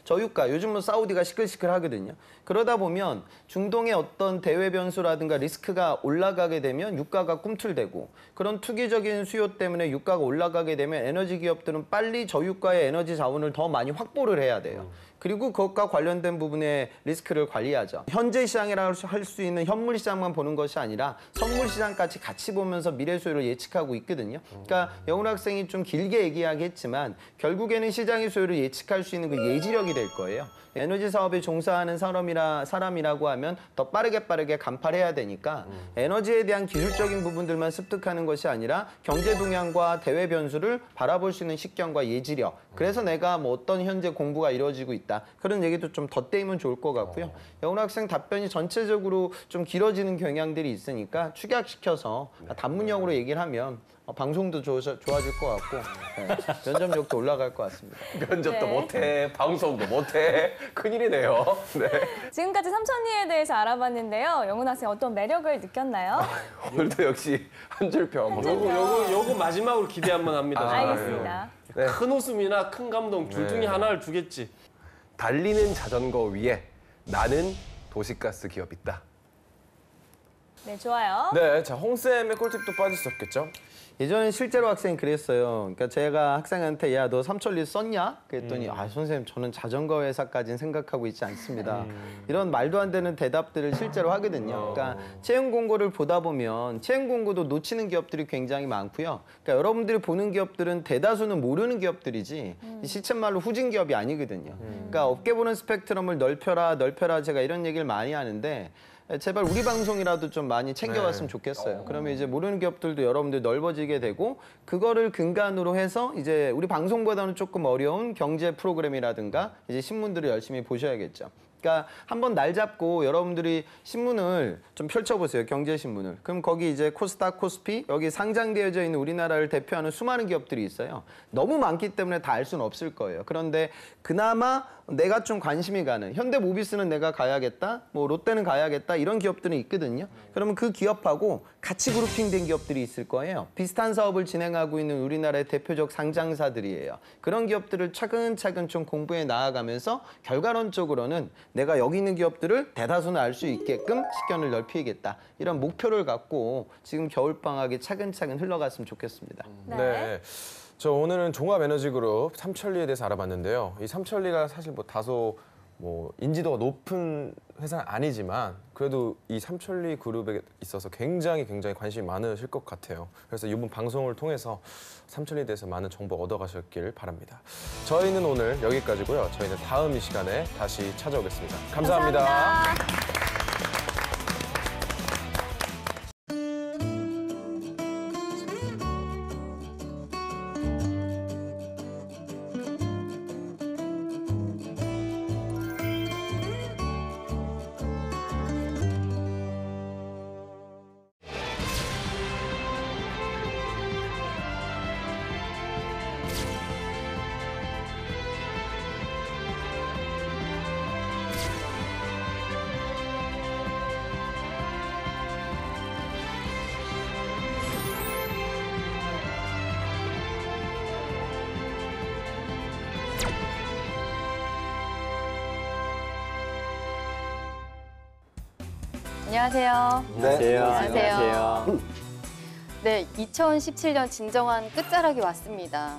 저유가, 요즘 뭐 사우디가 시끌시끌하거든요. 그러다 보면 중동의 어떤 대외 변수라든가 리스크가 올라가게 되면 유가가 꿈틀대고 그런 투기적인 수요 때문에 유가가 올라가게 되면 에너지 기업들은 빨리 저유가의 에너지 자원을 더 많이 확보를 해야 돼요. 그리고 그것과 관련된 부분의 리스크를 관리하죠. 현재 시장이라고 할 수 있는 현물 시장만 보는 것이 아니라 선물 시장까지 같이 보면서 미래 수요를 예측하고 있거든요. 그러니까 영훈 학생이 좀 길게 얘기하겠지만 결국에는 시장의 수요를 예측할 수 있는 그 예지력이 될 거예요. 에너지 사업에 종사하는 사람이라고 하면 더 빠르게 간파해야 되니까 에너지에 대한 기술적인 부분들만 습득하는 것이 아니라 경제 동향과 대외 변수를 바라볼 수 있는 식견과 예지력. 그래서 내가 뭐 어떤 현재 공부가 이루어지고 있다. 그런 얘기도 좀 덧대면 좋을 것 같고요. 영훈 학생 답변이 전체적으로 좀 길어지는 경향들이 있으니까 축약시켜서 단문형으로 얘기를 하면 방송도 좋아질 것 같고 면접력도 올라갈 것 같습니다. 면접도 못해, 방송도 못해. 큰일이네요. 네. 지금까지 삼천리에 대해서 알아봤는데요. 영훈 학생 어떤 매력을 느꼈나요? 오늘도 역시 한 줄 평. 요거 마지막으로 기대 한번 합니다. 알겠습니다. 네. 큰 웃음이나 큰 감동 둘 중에 하나를 주겠지. 달리는 자전거 위에 나는 도시가스 기업 있다. 네, 좋아요. 네, 자 홍쌤의 꿀팁도 빠질 수 없겠죠? 예전에 실제로 학생이 그랬어요. 그러니까 제가 학생한테 야, 너 삼천리 썼냐? 그랬더니 아, 선생님 저는 자전거 회사까지는 생각하고 있지 않습니다. 이런 말도 안 되는 대답들을 실제로 하거든요. 그러니까 채용 공고를 보다 보면 채용 공고도 놓치는 기업들이 굉장히 많고요. 그러니까 여러분들이 보는 기업들은 대다수는 모르는 기업들이지 시쳇말로 후진 기업이 아니거든요. 그러니까 업계 보는 스펙트럼을 넓혀라 제가 이런 얘기를 많이 하는데 제발 우리 방송이라도 좀 많이 챙겨왔으면 좋겠어요. 그러면 이제 모르는 기업들도 여러분들 넓어지게 되고 그거를 근간으로 해서 이제 우리 방송보다는 조금 어려운 경제 프로그램이라든가 이제 신문들을 열심히 보셔야겠죠. 그러니까 한번 날 잡고 여러분들이 신문을 좀 펼쳐보세요. 경제신문을. 그럼 거기 이제 코스닥, 코스피 여기 상장되어져 있는 우리나라를 대표하는 수많은 기업들이 있어요. 너무 많기 때문에 다 알 수는 없을 거예요. 그런데 그나마 내가 좀 관심이 가는 현대모비스는 내가 가야겠다, 뭐 롯데는 가야겠다 이런 기업들은 있거든요. 그러면 그 기업하고 같이 그룹핑된 기업들이 있을 거예요. 비슷한 사업을 진행하고 있는 우리나라의 대표적 상장사들이에요. 그런 기업들을 차근차근 좀 공부해 나아가면서 결과론적으로는 내가 여기 있는 기업들을 대다수는 알 수 있게끔 식견을 넓히겠다. 이런 목표를 갖고 지금 겨울방학에 차근차근 흘러갔으면 좋겠습니다. 네. 저 오늘은 종합에너지그룹 삼천리에 대해서 알아봤는데요. 이 삼천리가 사실 뭐 다소 뭐 인지도가 높은 회사는 아니지만 그래도 이 삼천리 그룹에 있어서 굉장히 관심이 많으실 것 같아요. 그래서 이번 방송을 통해서 삼천리에 대해서 많은 정보 얻어가셨길 바랍니다. 저희는 오늘 여기까지고요. 저희는 다음 이 시간에 다시 찾아오겠습니다. 감사합니다. 안녕하세요. 네. 안녕하세요. 네, 2017년 진정한 끝자락이 왔습니다.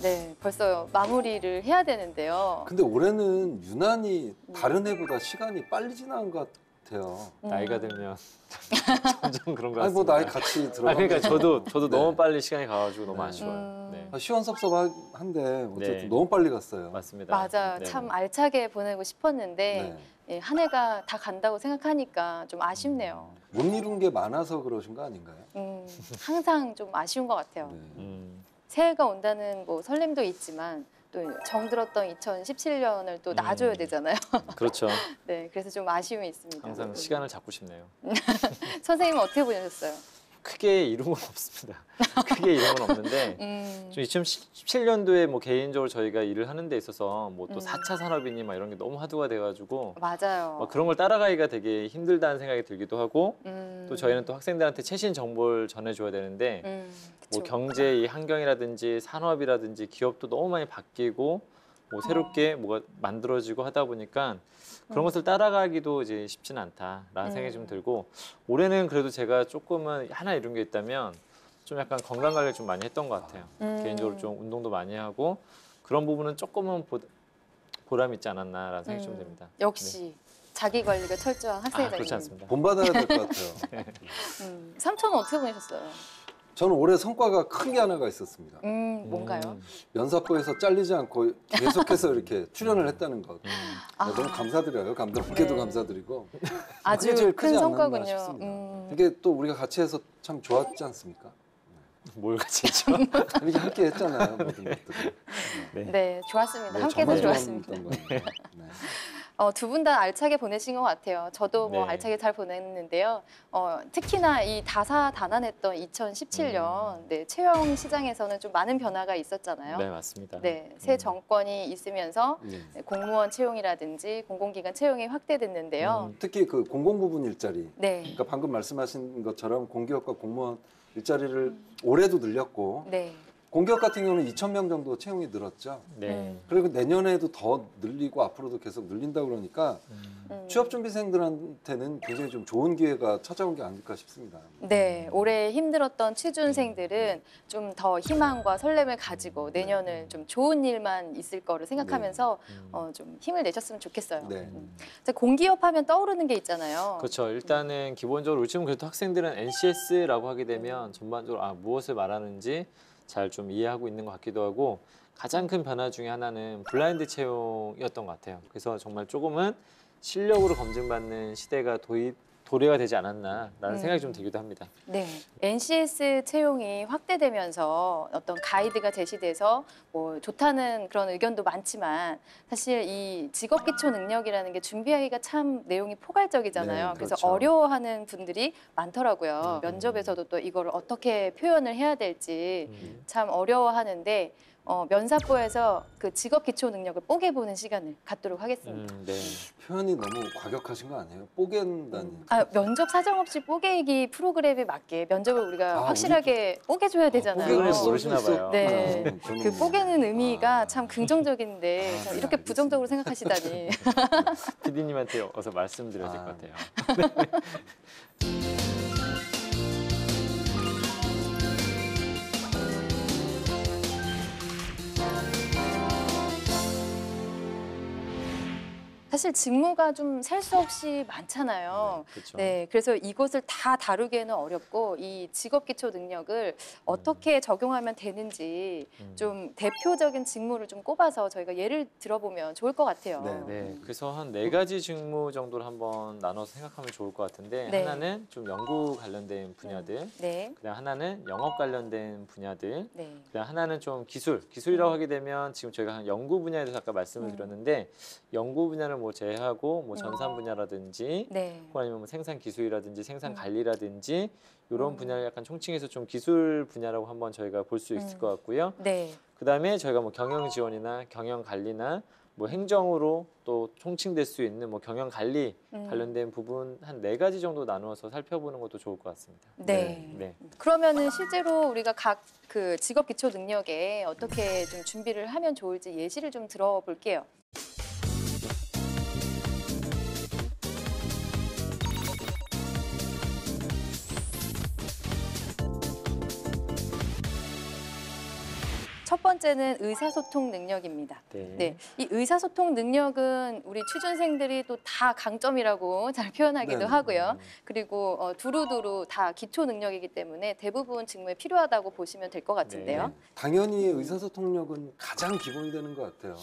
네, 벌써 마무리를 해야 되는데요. 근데 올해는 유난히 다른 해보다 시간이 빨리 지나간 것 같아요. 나이가 들면 점점 그런 것 아니 같습니다. 뭐 나이 같이 들어가면. 그러니까 저도 네. 너무 빨리 시간이 가가지고 너무 아쉬워요. 네. 시원섭섭한데 어쨌든 네. 너무 빨리 갔어요. 맞습니다. 맞아요. 네. 참 알차게 보내고 싶었는데 예, 한 해가 다 간다고 생각하니까 좀 아쉽네요. 못 이룬 게 많아서 그러신 거 아닌가요? 항상 좀 아쉬운 것 같아요. 새해가 온다는 뭐 설렘도 있지만 또 정들었던 2017년을 또 놔줘야 되잖아요. 그렇죠. 네, 그래서 좀 아쉬움이 있습니다. 항상 시간을 잡고 싶네요. 선생님은 어떻게 보내셨어요? 크게 이룬 건 없습니다. 크게 이룬 건 없는데 좀 2017년도에 뭐 개인적으로 저희가 일을 하는 데 있어서 뭐 또 4차 산업이니 막 이런 게 너무 화두가 돼가지고 맞아요. 막 그런 걸 따라가기가 되게 힘들다는 생각이 들기도 하고 또 저희는 또 학생들한테 최신 정보를 전해줘야 되는데 뭐 경제 이 환경이라든지 산업이라든지 기업도 너무 많이 바뀌고 뭐 새롭게 뭐가 만들어지고 하다 보니까 그런 것을 따라가기도 이제 쉽지는 않다라는 생각이 좀 들고 올해는 그래도 제가 조금은 하나 이룬 게 있다면 좀 약간 건강 관리를 좀 많이 했던 것 같아요. 개인적으로 좀 운동도 많이 하고 그런 부분은 조금은 보람이 있지 않았나라는 생각이 좀 듭니다. 역시 자기 관리가 철저한 학생이다. 그렇지 않습니다. 본받아야 될 것 같아요. 삼촌은 어떻게 보내셨어요? 저는 올해 성과가 큰 게 하나가 있었습니다. 뭔가요? 면사포에서 잘리지 않고 계속해서 이렇게 출연을 했다는 것. 너무 감사드려요. 감독님께도 감사드리고. 아주 그게 제일 큰 크지 않았나 성과군요. 싶습니다. 이게 또 우리가 같이 해서 참 좋았지 않습니까? 뭘 같이 했죠? 이렇게 함께 했잖아요. 모든 것들을. 네, 좋았습니다. 네, 함께해서 정말 좋았습니다. 좋았던 것 같아요. 네. 두 분 다 알차게 보내신 것 같아요. 저도 뭐 네. 알차게 잘 보냈는데요. 특히나 이 다사다난했던 2017년 채용 시장에서는 좀 많은 변화가 있었잖아요. 네, 맞습니다. 네, 새 정권이 있으면서 공무원 채용이라든지 공공기관 채용이 확대됐는데요. 특히 그 공공부문 일자리. 네. 그러니까 방금 말씀하신 것처럼 공기업과 공무원 일자리를 올해도 늘렸고 네. 공기업 같은 경우는 2,000명 정도 채용이 늘었죠. 네. 그리고 내년에도 더 늘리고 앞으로도 계속 늘린다 그러니까 취업준비생들한테는 굉장히 좀 좋은 기회가 찾아온 게 아닐까 싶습니다. 네, 올해 힘들었던 취준생들은 좀 더 희망과 설렘을 가지고 내년을 좀 좋은 일만 있을 거를 생각하면서 좀 힘을 내셨으면 좋겠어요. 네. 공기업 하면 떠오르는 게 있잖아요. 그렇죠. 일단은 기본적으로 요즘 그래도 학생들은 NCS라고 하게 되면 전반적으로 무엇을 말하는지 잘 좀 이해하고 있는 것 같기도 하고 가장 큰 변화 중에 하나는 블라인드 채용이었던 것 같아요. 그래서 정말 조금은 실력으로 검증받는 시대가 도래가 되지 않았나라는 생각이 좀 들기도 합니다. 네, NCS 채용이 확대되면서 어떤 가이드가 제시돼서 뭐 좋다는 그런 의견도 많지만 사실 이 직업 기초 능력이라는 게 준비하기가 참 내용이 포괄적이잖아요. 네, 그래서 그렇죠. 어려워하는 분들이 많더라고요. 면접에서도 또 이걸 어떻게 표현을 해야 될지 참 어려워하는데 면사포에서 그 직업 기초 능력을 뽀개보는 시간을 갖도록 하겠습니다. 네. 표현이 너무 과격하신 거 아니에요? 뽀갠다니. 면접 사정없이 뽀개기 프로그램에 맞게 면접을 우리가 확실하게 뽀개줘야 되잖아요. 뽀개를 모르시나 봐요. 네, 저는 그 뽀개는 의미가 참 긍정적인데 참 이렇게 부정적으로 생각하시다니. PD님한테 어서 말씀드려야 될 것 같아요. 사실 직무가 좀 셀 수 없이 많잖아요. 그렇죠. 네, 그래서 이것을 다 다루기에는 어렵고 이 직업 기초 능력을 어떻게 적용하면 되는지 좀 대표적인 직무를 좀 꼽아서 저희가 예를 들어보면 좋을 것 같아요. 네, 그래서 한 4가지 직무 정도를 한번 나눠서 생각하면 좋을 것 같은데 네. 하나는 좀 연구 관련된 분야들, 네. 그다음 하나는 영업 관련된 분야들, 네. 그다음 하나는 좀 기술이라고 하게 되면 지금 저희가 한 연구 분야에 대해서 아까 말씀을 드렸는데 연구 분야를 뭐 제외하고 뭐 전산 분야라든지 네. 혹은 아니면 뭐 생산 기술이라든지 생산 관리라든지 이런 분야를 약간 총칭해서 좀 기술 분야라고 한번 저희가 볼 수 있을 것 같고요. 네. 그다음에 저희가 뭐 경영 지원이나 경영 관리나 뭐 행정으로 또 총칭될 수 있는 뭐 경영 관리 관련된 부분 한 4가지 정도 나누어서 살펴보는 것도 좋을 것 같습니다. 네. 그러면은 실제로 우리가 각 그 직업 기초 능력에 어떻게 좀 준비를 하면 좋을지 예시를 좀 들어볼게요. 첫 번째는 의사소통 능력입니다. 네. 이 의사소통 능력은 우리 취준생들이 또 다 강점이라고 잘 표현하기도 네. 하고요. 그리고 두루두루 다 기초 능력이기 때문에 대부분 직무에 필요하다고 보시면 될 것 같은데요. 당연히 의사소통력은 가장 기본이 되는 것 같아요.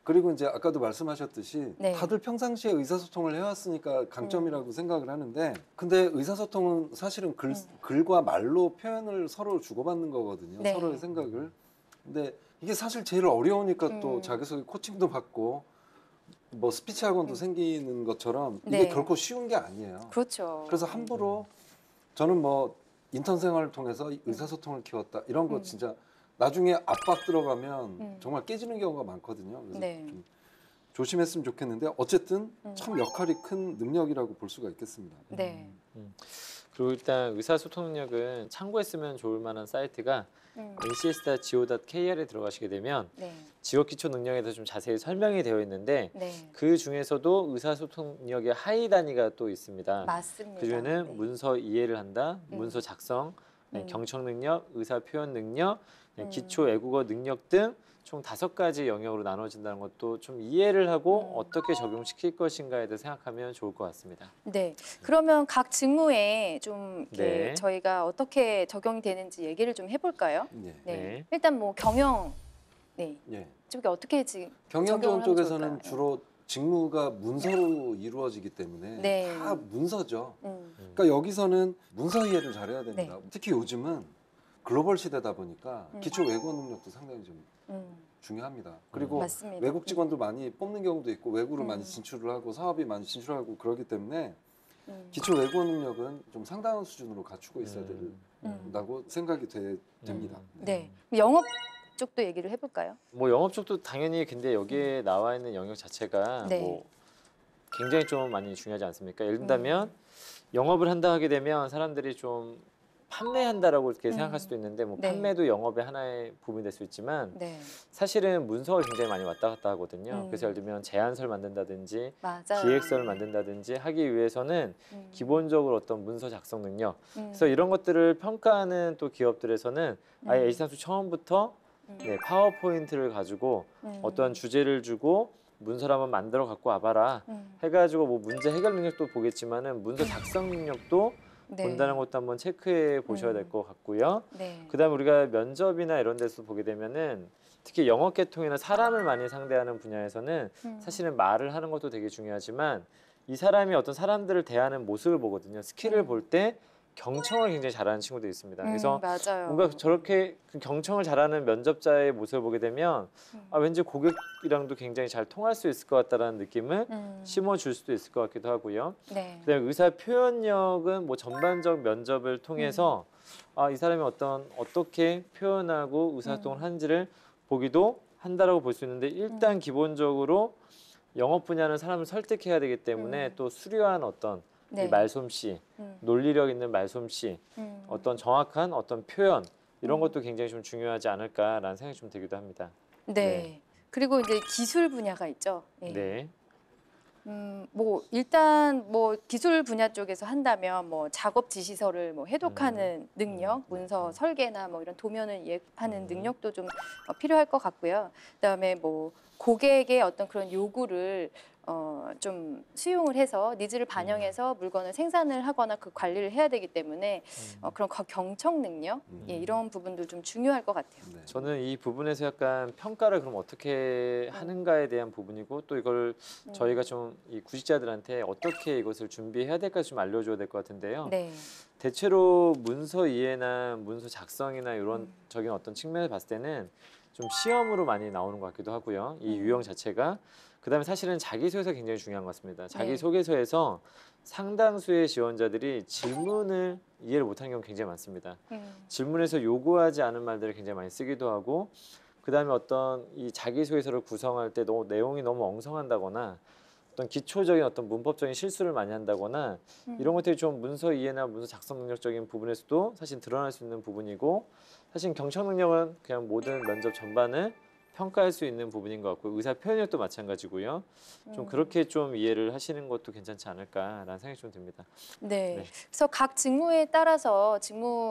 그리고 이제 아까도 말씀하셨듯이 네. 다들 평상시에 의사소통을 해왔으니까 강점이라고 생각을 하는데 근데 의사소통은 사실은 글과 말로 표현을 서로 주고받는 거거든요. 네. 서로의 생각을. 근데 이게 사실 제일 어려우니까 또 자기소개 코칭도 받고 뭐 스피치 학원도 생기는 것처럼 이게 네. 결코 쉬운 게 아니에요. 그렇죠. 그래서 함부로 저는 뭐 인턴 생활을 통해서 의사소통을 키웠다 이런 거 진짜 나중에 압박 들어가면 정말 깨지는 경우가 많거든요. 그래서 네. 좀 조심했으면 좋겠는데 어쨌든 참 역할이 큰 능력이라고 볼 수가 있겠습니다. 네. 그리고 일단 의사소통 능력은 참고했으면 좋을 만한 사이트가 ncs.go.kr에 들어가시게 되면 네. 직업 기초 능력에 대해서 좀 자세히 설명이 되어 있는데 네. 그 중에서도 의사소통 능력의 하위 단위가 또 있습니다. 맞습니다. 그 중에는 네. 문서 이해를 한다, 문서 작성, 경청 능력, 의사 표현 능력, 기초 외국어 능력 등 총 5가지 영역으로 나눠진다는 것도 좀 이해를 하고 어떻게 적용시킬 것인가에 대해 생각하면 좋을 것 같습니다. 네. 그러면 각 직무에 좀 이렇게 네. 저희가 어떻게 적용이 되는지 얘기를 좀 해볼까요? 네. 네. 일단 뭐 경영 예. 쪽에 어떻게 경영 적용을 지원 하면 쪽에서는 좋을까요? 주로 직무가 문서로 이루어지기 때문에 네. 다 문서죠. 그러니까 여기서는 문서 이해를 잘해야 됩니다. 특히 요즘은 글로벌 시대다 보니까 기초 외국어 능력도 상당히 좀 중요합니다. 그리고 맞습니다. 외국 직원도 많이 뽑는 경우도 있고 외국으로 많이 진출을 하고 사업이 많이 진출하고 그러기 때문에 기초 외국어 능력은 좀 상당한 수준으로 갖추고 있어야 된다고 생각이 됩니다. 네. 영업 쪽도 얘기를 해볼까요? 뭐 영업 쪽도 당연히 근데 여기에 나와 있는 영역 자체가 네. 뭐 굉장히 좀 많이 중요하지 않습니까? 예를 들면 영업을 한다 하게 되면 사람들이 좀 판매한다라고 이렇게 생각할 수도 있는데 뭐 네. 판매도 영업의 하나의 부분이 될 수 있지만 네. 사실은 문서가 굉장히 많이 왔다 갔다 하거든요. 그래서 예를 들면 제안서를 만든다든지 맞아요. 기획서를 만든다든지 하기 위해서는 기본적으로 어떤 문서 작성 능력 그래서 이런 것들을 평가하는 또 기업들에서는 아예 에이스탄수 처음부터 네, 파워포인트를 가지고 어떠한 주제를 주고 문서를 한번 만들어 갖고 와봐라 해가지고 뭐 문제 해결 능력도 보겠지만은 문서 작성 능력도 네. 본다는 것도 한번 체크해 보셔야 될 것 같고요. 네. 그다음에 우리가 면접이나 이런 데서 보게 되면은 특히 영업 계통이나 사람을 많이 상대하는 분야에서는 사실은 말을 하는 것도 되게 중요하지만 이 사람이 어떤 사람들을 대하는 모습을 보거든요. 스킬을 볼 때 경청을 굉장히 잘하는 친구도 있습니다. 그래서 맞아요. 뭔가 저렇게 그 경청을 잘하는 면접자의 모습을 보게 되면 아, 왠지 고객이랑도 굉장히 잘 통할 수 있을 것 같다라는 느낌을 심어줄 수도 있을 것 같기도 하고요. 네. 그다음에 의사 표현력은 뭐 전반적 면접을 통해서 아, 이 사람이 어떻게 표현하고 의사소통을 하는지를 보기도 한다라고 볼 수 있는데 일단 기본적으로 영업 분야는 사람을 설득해야 되기 때문에 또 수려한 어떤 네. 이 말솜씨, 논리력 있는 말솜씨, 어떤 정확한 어떤 표현 이런 것도 굉장히 좀 중요하지 않을까라는 생각이 좀 들기도 합니다. 네. 그리고 이제 기술 분야가 있죠. 예. 네. 뭐 일단 뭐 기술 분야 쪽에서 한다면 뭐 작업 지시서를 뭐 해독하는 능력, 문서 설계나 뭐 이런 도면을 이해하는 능력도 좀 필요할 것 같고요. 그다음에 뭐 고객의 어떤 그런 요구를 좀 수용을 해서 니즈를 반영해서 물건을 생산을 하거나 그 관리를 해야 되기 때문에 그런 경청 능력 예, 이런 부분도 좀 중요할 것 같아요. 저는 이 부분에서 약간 평가를 그럼 어떻게 하는가에 대한 부분이고 또 이걸 저희가 좀 이 구직자들한테 어떻게 이것을 준비해야 될까 좀 알려줘야 될 것 같은데요. 네. 대체로 문서 이해나 문서 작성이나 이런 적인 어떤 측면을 봤을 때는 좀 시험으로 많이 나오는 것 같기도 하고요. 이 유형 자체가. 그다음에 사실은 자기소개서 굉장히 중요한 것 같습니다. 자기소개서에서 상당수의 지원자들이 질문을 이해를 못하는 경우 굉장히 많습니다. 질문에서 요구하지 않은 말들을 굉장히 많이 쓰기도 하고 그다음에 어떤 이 자기소개서를 구성할 때 내용이 너무 엉성한다거나 어떤 기초적인 어떤 문법적인 실수를 많이 한다거나 이런 것들이 좀 문서 이해나 문서 작성 능력적인 부분에서도 사실 드러날 수 있는 부분이고 사실 경청 능력은 그냥 모든 면접 전반을 평가할 수 있는 부분인 것 같고 의사 표현력도 마찬가지고요. 좀 그렇게 좀 이해를 하시는 것도 괜찮지 않을까라는 생각이 좀 듭니다. 네. 그래서 각 직무에 따라서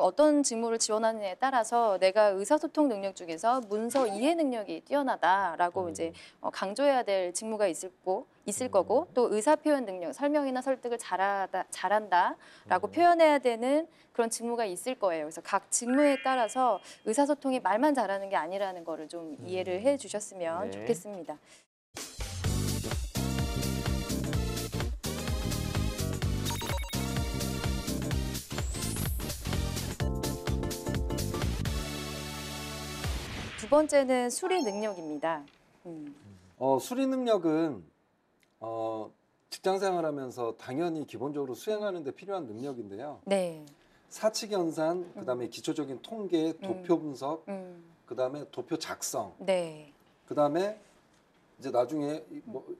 어떤 직무를 지원하느냐에 따라서 내가 의사소통 능력 중에서 문서 이해 능력이 뛰어나다라고 이제 강조해야 될 직무가 있을 거고 또 의사 표현 능력, 설명이나 설득을 잘한다라고 표현해야 되는 그런 직무가 있을 거예요. 그래서 각 직무에 따라서 의사소통이 말만 잘하는 게 아니라는 거를 좀 이해를 해 주셨으면 네. 좋겠습니다. 두 번째는 수리 능력입니다. 수리 능력은 직장 생활하면서 당연히 기본적으로 수행하는 데 필요한 능력인데요. 네. 사칙 연산, 그다음에 기초적인 통계, 도표 분석, 그다음에 도표 작성. 네. 그다음에 이제 나중에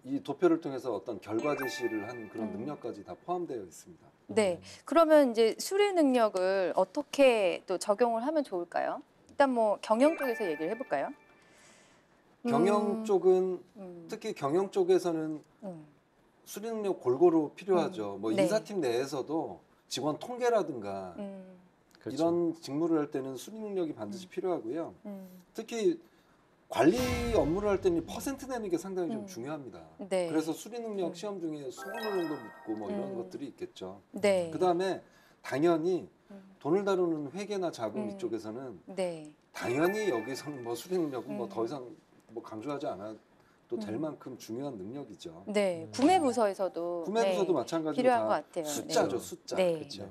이 도표를 통해서 어떤 결과 제시를 하는 그런 능력까지 다 포함되어 있습니다. 네. 그러면 이제 수리 능력을 어떻게 또 적용을 하면 좋을까요? 일단 뭐 경영 쪽에서 얘기를 해볼까요? 경영 쪽은 특히 경영 쪽에서는 수리 능력 골고루 필요하죠. 뭐 네. 인사팀 내에서도 직원 통계라든가 그렇죠. 이런 직무를 할 때는 수리 능력이 반드시 필요하고요. 특히 관리 업무를 할 때는 퍼센트 내는 게 상당히 좀 중요합니다. 네. 그래서 수리 능력 시험 중에 수분을 정도 묻고 뭐 이런 것들이 있겠죠. 네. 그다음에 당연히 돈을 다루는 회계나 자금 이쪽에서는 네. 당연히 여기서는 뭐 수리 능력은 뭐 더 이상 뭐 강조하지 않아도 될 만큼 중요한 능력이죠. 네. 구매부서에서도 구매부서도 네, 마찬가지로 필요한 다 것 같아요. 숫자죠, 네. 숫자. 네. 그렇죠.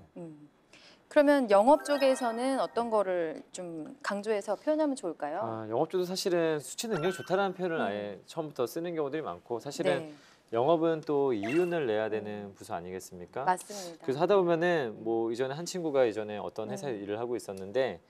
그러면 영업 쪽에서는 어떤 거를 좀 강조해서 표현하면 좋을까요? 영업 쪽도 사실은 수치 능력이 좋다라는 표현을 아예 처음부터 쓰는 경우들이 많고 사실은 네. 영업은 또 이윤을 내야 되는 부서 아니겠습니까? 맞습니다. 그래서 하다 보면은 뭐 이전에 한 친구가 이전에 어떤 회사에 일을 하고 있었는데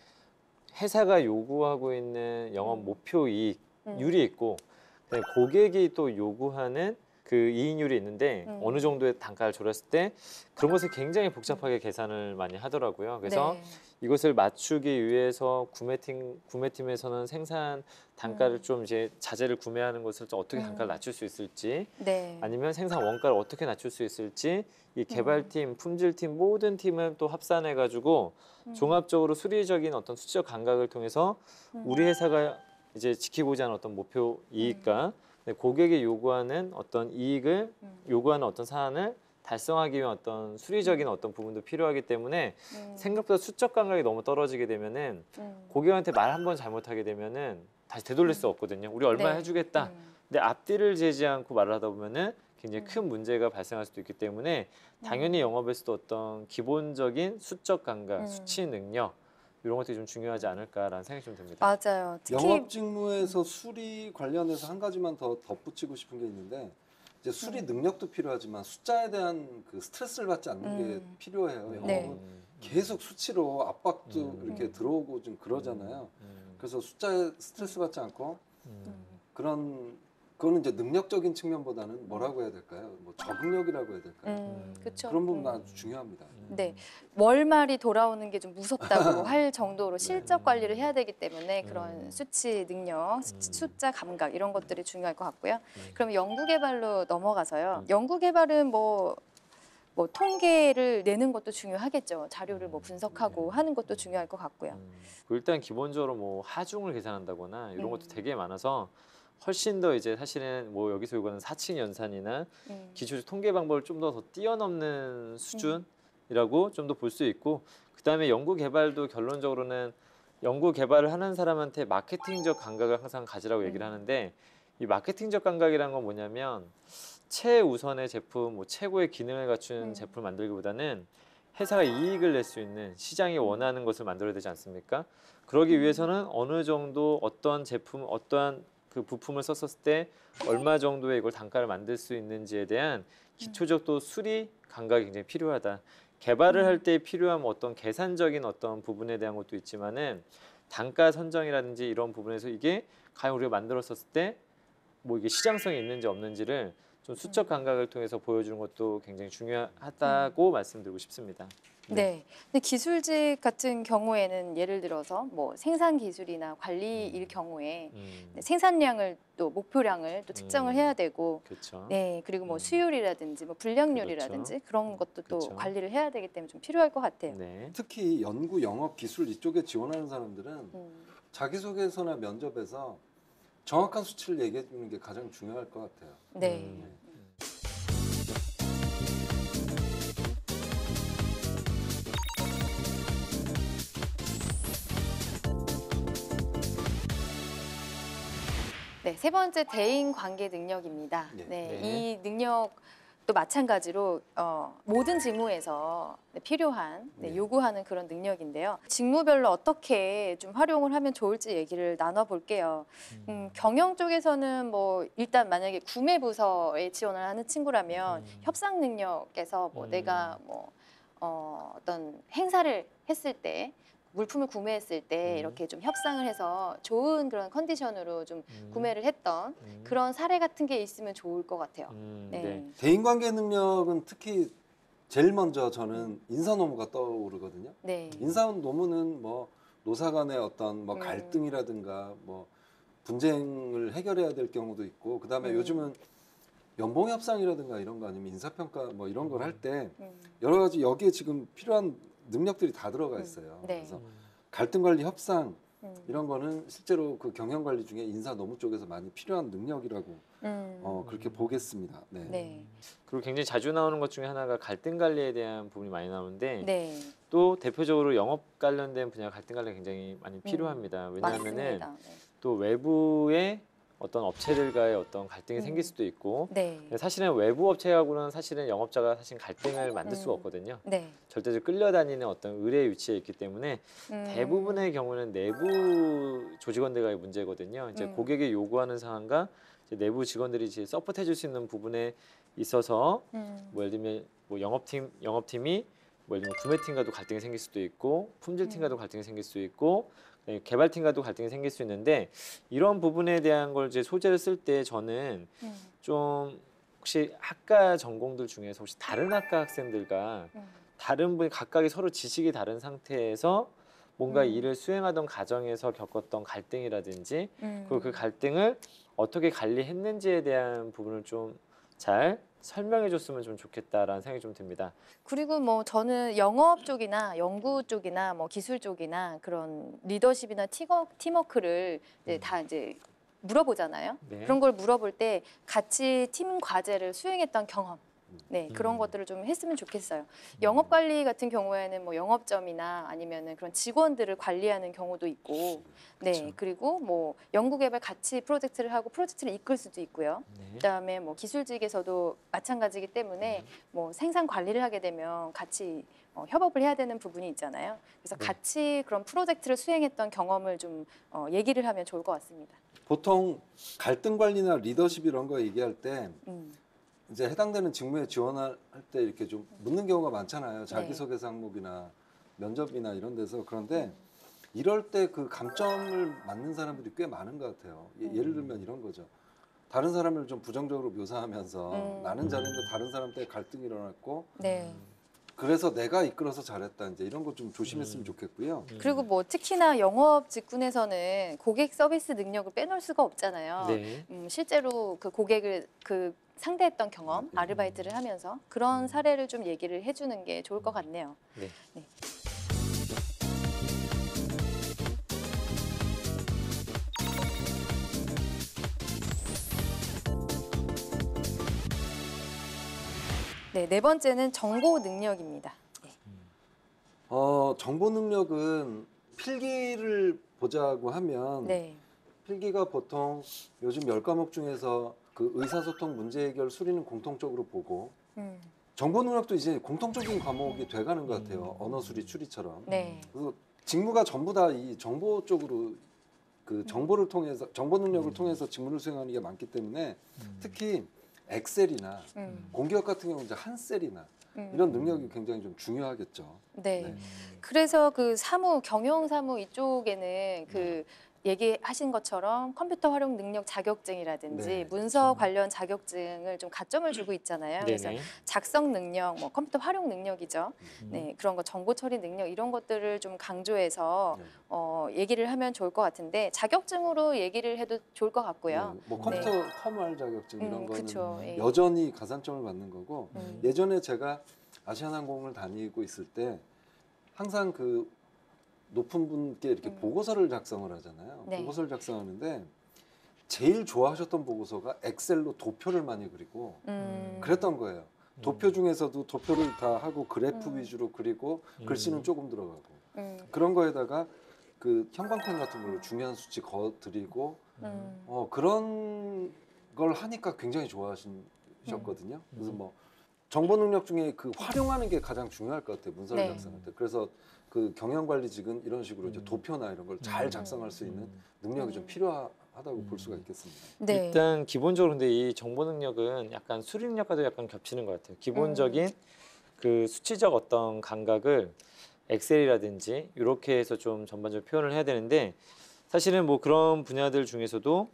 회사가 요구하고 있는 영업 목표 이익률이 있고 그다음에 고객이 또 요구하는 그 이익률이 있는데 어느 정도의 단가를 조렸을 때 그런 것을 굉장히 복잡하게 계산을 많이 하더라고요. 그래서 네. 이것을 맞추기 위해서 구매팀에서는 생산 단가를 좀 이제 자재를 구매하는 것을 좀 어떻게 단가를 낮출 수 있을지 네. 아니면 생산 원가를 어떻게 낮출 수 있을지 이 개발팀, 품질팀 모든 팀을 또 합산해 가지고 종합적으로 수리적인 어떤 수치적 감각을 통해서 우리 회사가 이제 지키고자 하는 어떤 목표 이익과 고객이 요구하는 어떤 이익을 요구하는 어떤 사안을 달성하기 위한 어떤 수리적인 어떤 부분도 필요하기 때문에 생각보다 수적 감각이 너무 떨어지게 되면은 고객한테 말 한 번 잘못하게 되면은 다시 되돌릴 수 없거든요. 우리 얼마 네. 해주겠다. 근데 앞뒤를 재지 않고 말을 하다 보면은 굉장히 큰 문제가 발생할 수도 있기 때문에 당연히 영업에서도 어떤 기본적인 수적 감각, 수치 능력 이런 것들이 좀 중요하지 않을까라는 생각이 좀 듭니다. 맞아요. 특히 영업 직무에서 수리 관련해서 한 가지만 더 덧붙이고 싶은 게 있는데 이제 수리 능력도 필요하지만 숫자에 대한 그 스트레스를 받지 않는 게 필요해요. 영업은 네. 계속 수치로 압박도 이렇게 들어오고 좀 그러잖아요. 그래서 숫자에 스트레스 받지 않고 그거는 이제 능력적인 측면보다는 뭐라고 해야 될까요? 뭐 적응력이라고 해야 될까요? 그쵸. 그런 부분 아주 중요합니다. 네, 월말이 돌아오는 게 좀 무섭다고 할 정도로 실적 관리를 해야 되기 때문에 그런 수치 능력, 숫자 감각 이런 것들이 중요할 것 같고요. 그럼 연구 개발로 넘어가서요. 연구 개발은 뭐 통계를 내는 것도 중요하겠죠. 자료를 뭐 분석하고 하는 것도 중요할 것 같고요. 일단 기본적으로 뭐 하중을 계산한다거나 이런 것도 되게 많아서 훨씬 더 이제 사실은 뭐 여기서 요구하는 사칙 연산이나 기초적 통계 방법을 좀 더 뛰어넘는 수준이라고 좀 더 볼 수 있고 그다음에 연구 개발도 결론적으로는 연구 개발을 하는 사람한테 마케팅적 감각을 항상 가지라고 얘기를 하는데 이 마케팅적 감각이란 건 뭐냐면 최우선의 제품, 뭐 최고의 기능을 갖춘 제품을 만들기보다는 회사가 이익을 낼 수 있는 시장이 원하는 것을 만들어야 되지 않습니까? 그러기 위해서는 어느 정도 어떤 제품, 어떠한 그 부품을 썼을 때 얼마 정도의 이걸 단가를 만들 수 있는지에 대한 기초적 또 수리 감각이 굉장히 필요하다. 개발을 할 때 필요한 어떤 계산적인 어떤 부분에 대한 것도 있지만은 단가 선정이라든지 이런 부분에서 이게 과연 우리가 만들었을 때 뭐 이게 시장성이 있는지 없는지를 좀 수적 감각을 통해서 보여주는 것도 굉장히 중요하다고 말씀드리고 싶습니다. 네. 근데 기술직 같은 경우에는 예를 들어서 뭐 생산 기술이나 관리일 경우에 생산량을 또 목표량을 또 측정을 해야 되고, 그렇죠. 네. 그리고 뭐 수율이라든지 뭐 분량률이라든지 그런 것도 또 관리를 해야 되기 때문에 좀 필요할 것 같아요. 네. 특히 연구, 영업, 기술 이쪽에 지원하는 사람들은 자기소개서나 면접에서 정확한 수치를 얘기해 주는 게 가장 중요할 것 같아요. 네. 네, 세 번째 대인 관계 능력입니다. 네, 이 능력도 마찬가지로 모든 직무에서 필요한, 요구하는 그런 능력인데요. 직무별로 어떻게 좀 활용을 하면 좋을지 얘기를 나눠볼게요. 경영 쪽에서는 뭐 일단 만약에 구매 부서에 지원을 하는 친구라면 협상 능력에서 뭐 내가 뭐 어떤 행사를 했을 때 물품을 구매했을 때 이렇게 좀 협상을 해서 좋은 그런 컨디션으로 좀 구매를 했던 그런 사례 같은 게 있으면 좋을 것 같아요. 네. 대인관계 능력은 특히 제일 먼저 저는 인사노무가 떠오르거든요. 네. 인사노무는 뭐 노사 간의 어떤 뭐 갈등이라든가 뭐 분쟁을 해결해야 될 경우도 있고, 그다음에 요즘은 연봉 협상이라든가 이런 거 아니면 인사평가 뭐 이런 걸 할 때 여러 가지 여기에 지금 필요한 능력들이 다 들어가 있어요. 네. 그래서 갈등 관리 협상 이런 거는 실제로 그 경영 관리 중에 인사 노무 쪽에서 많이 필요한 능력이라고 그렇게 보겠습니다. 네. 네. 그리고 굉장히 자주 나오는 것 중에 하나가 갈등 관리에 대한 부분이 많이 나오는데 네. 또 대표적으로 영업 관련된 분야 갈등 관리가 굉장히 많이 필요합니다. 왜냐하면은 맞습니다. 또 외부의 어떤 업체들과의 어떤 갈등이 생길 수도 있고, 네. 사실은 외부 업체하고는 사실은 영업자가 사실 갈등을 만들 수가 없거든요. 네. 절대적으로 끌려다니는 어떤 의뢰 위치에 있기 때문에 대부분의 경우는 내부 조직원들과의 문제거든요. 이제 고객이 요구하는 상황과 이제 내부 직원들이 이제 서포트해줄 수 있는 부분에 있어서 뭐 예를 들면 뭐 영업팀이 뭐 예를 들면 구매팀과도 갈등이 생길 수도 있고, 품질팀과도 갈등이 생길 수 있고, 개발팀과도 갈등이 생길 수 있는데, 이런 부분에 대한 걸 이제 소재를 쓸 때 저는 좀 혹시 학과 전공들 중에서 혹시 다른 학과 학생들과 다른 분이 각각의 서로 지식이 다른 상태에서 뭔가 일을 수행하던 과정에서 겪었던 갈등이라든지 그리고 그 갈등을 어떻게 관리했는지에 대한 부분을 좀 잘 설명해 줬으면 좀 좋겠다라는 생각이 좀 듭니다. 그리고 뭐 저는 영업 쪽이나 연구 쪽이나 뭐 기술 쪽이나 그런 리더십이나 팀워크를 이제 다 이제 물어보잖아요. 네. 그런 걸 물어볼 때 같이 팀 과제를 수행했던 경험, 네, 그런 것들을 좀 했으면 좋겠어요. 영업 관리 같은 경우에는 뭐 영업점이나 아니면은 그런 직원들을 관리하는 경우도 있고, 네, 그리고 뭐 연구개발 같이 프로젝트를 하고 프로젝트를 이끌 수도 있고요. 그다음에 뭐 기술직에서도 마찬가지이기 때문에 뭐 생산 관리를 하게 되면 같이 협업을 해야 되는 부분이 있잖아요. 그래서 같이 그런 프로젝트를 수행했던 경험을 좀 얘기를 하면 좋을 것 같습니다. 보통 갈등 관리나 리더십 이런 거 얘기할 때 이제 해당되는 직무에 지원할 때 이렇게 좀 묻는 경우가 많잖아요. 자기소개서 항목이나 면접이나 이런 데서. 그런데 이럴 때 그 감점을 맞는 사람들이 꽤 많은 것 같아요. 예를 들면 이런 거죠. 다른 사람을 좀 부정적으로 묘사하면서 나는 잘했는데 다른 사람 때문에 갈등이 일어났고 그래서 내가 이끌어서 잘했다. 이제 이런 거 좀 조심했으면 좋겠고요. 그리고 뭐 특히나 영업 직군에서는 고객 서비스 능력을 빼놓을 수가 없잖아요. 네. 실제로 그 고객을 상대했던 경험, 아르바이트를 하면서 그런 사례를 좀 얘기를 해주는 게 좋을 것 같네요. 네. 네. 네, 네 번째는 정보 능력입니다. 네. 정보 능력은 필기를 보자고 하면 필기가 보통 요즘 10과목 중에서 그 의사소통, 문제 해결, 수리는 공통적으로 보고 정보 능력도 이제 공통적인 과목이 돼가는 것 같아요. 언어 수리, 추리처럼. 그래서 직무가 전부 다 이 정보 쪽으로 그 정보를 통해서 정보 능력을 통해서 직무를 수행하는 게 많기 때문에 특히 엑셀이나 공기업 같은 경우 이제 한셀이나 이런 능력이 굉장히 좀 중요하겠죠. 네. 그래서 그 경영 사무 이쪽에는 그 얘기하신 것처럼 컴퓨터 활용 능력 자격증이라든지 네, 문서 관련 자격증을 좀 가점을 주고 있잖아요. 그래서 네네. 작성 능력, 뭐 컴퓨터 활용 능력이죠. 네, 그런 거 정보 처리 능력 이런 것들을 좀 강조해서 얘기를 하면 좋을 것 같은데 자격증으로 얘기를 해도 좋을 것 같고요. 뭐 컴퓨터 커말 자격증 이런 거는 그쵸, 예. 여전히 가산점을 받는 거고 예전에 제가 아시아나항공을 다니고 있을 때 항상 그 높은 분께 이렇게 보고서를 작성을 하잖아요. 네. 보고서를 작성하는데 제일 좋아하셨던 보고서가 엑셀로 도표를 많이 그리고 그랬던 거예요. 도표 중에서도 도표를 다 하고 그래프 위주로 그리고 글씨는 조금 들어가고 그런 거에다가 그 형광펜 같은 걸로 중요한 수치 거드리고 그런 걸 하니까 굉장히 좋아하셨거든요. 그래서 뭐 정보 능력 중에 그 활용하는 게 가장 중요할 것 같아요. 문서를 네. 작성할 때. 그래서 그 경영관리직은 이런 식으로 이제 도표나 이런 걸 잘 작성할 수 있는 능력이 좀 필요하다고 볼 수가 있겠습니다. 네. 일단 기본적으로 근데 이 정보 능력은 약간 수리 능력과도 약간 겹치는 것 같아요. 기본적인 그 수치적 어떤 감각을 엑셀이라든지 이렇게 해서 좀 전반적으로 표현을 해야 되는데 사실은 뭐 그런 분야들 중에서도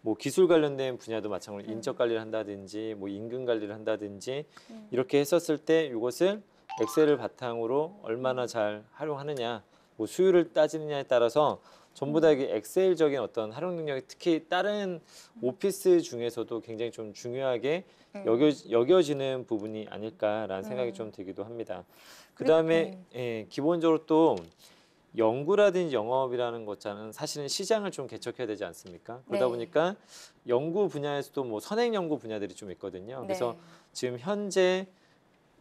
뭐 기술 관련된 분야도 마찬가지로 인적 관리를 한다든지 뭐 임금 관리를 한다든지 이렇게 했었을 때 이것을 엑셀을 바탕으로 얼마나 잘 활용하느냐, 뭐 수율을 따지느냐에 따라서 전부 다 이게 엑셀적인 어떤 활용 능력이 특히 다른 오피스 중에서도 굉장히 좀 중요하게 여겨지는 부분이 아닐까라는 생각이 좀 들기도 합니다. 그다음에 예, 기본적으로 또 연구라든지 영업이라는 것자는 사실은 시장을 좀 개척해야 되지 않습니까? 그러다 네. 보니까 연구 분야에서도 뭐 선행 연구 분야들이 좀 있거든요. 그래서 지금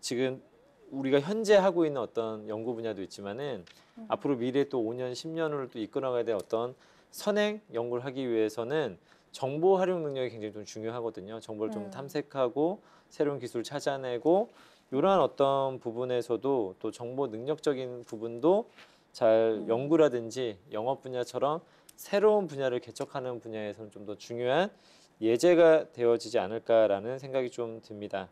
지금 우리가 현재 하고 있는 어떤 연구 분야도 있지만은 앞으로 미래 또 5년, 10년을 또 이끌어가야 될 어떤 선행 연구를 하기 위해서는 정보 활용 능력이 굉장히 좀 중요하거든요. 정보를 좀 탐색하고 새로운 기술을 찾아내고 이러한 어떤 부분에서도 또 정보 능력적인 부분도 잘 연구라든지 영업 분야처럼 새로운 분야를 개척하는 분야에서는 좀 더 중요한 예제가 되어지지 않을까라는 생각이 좀 듭니다.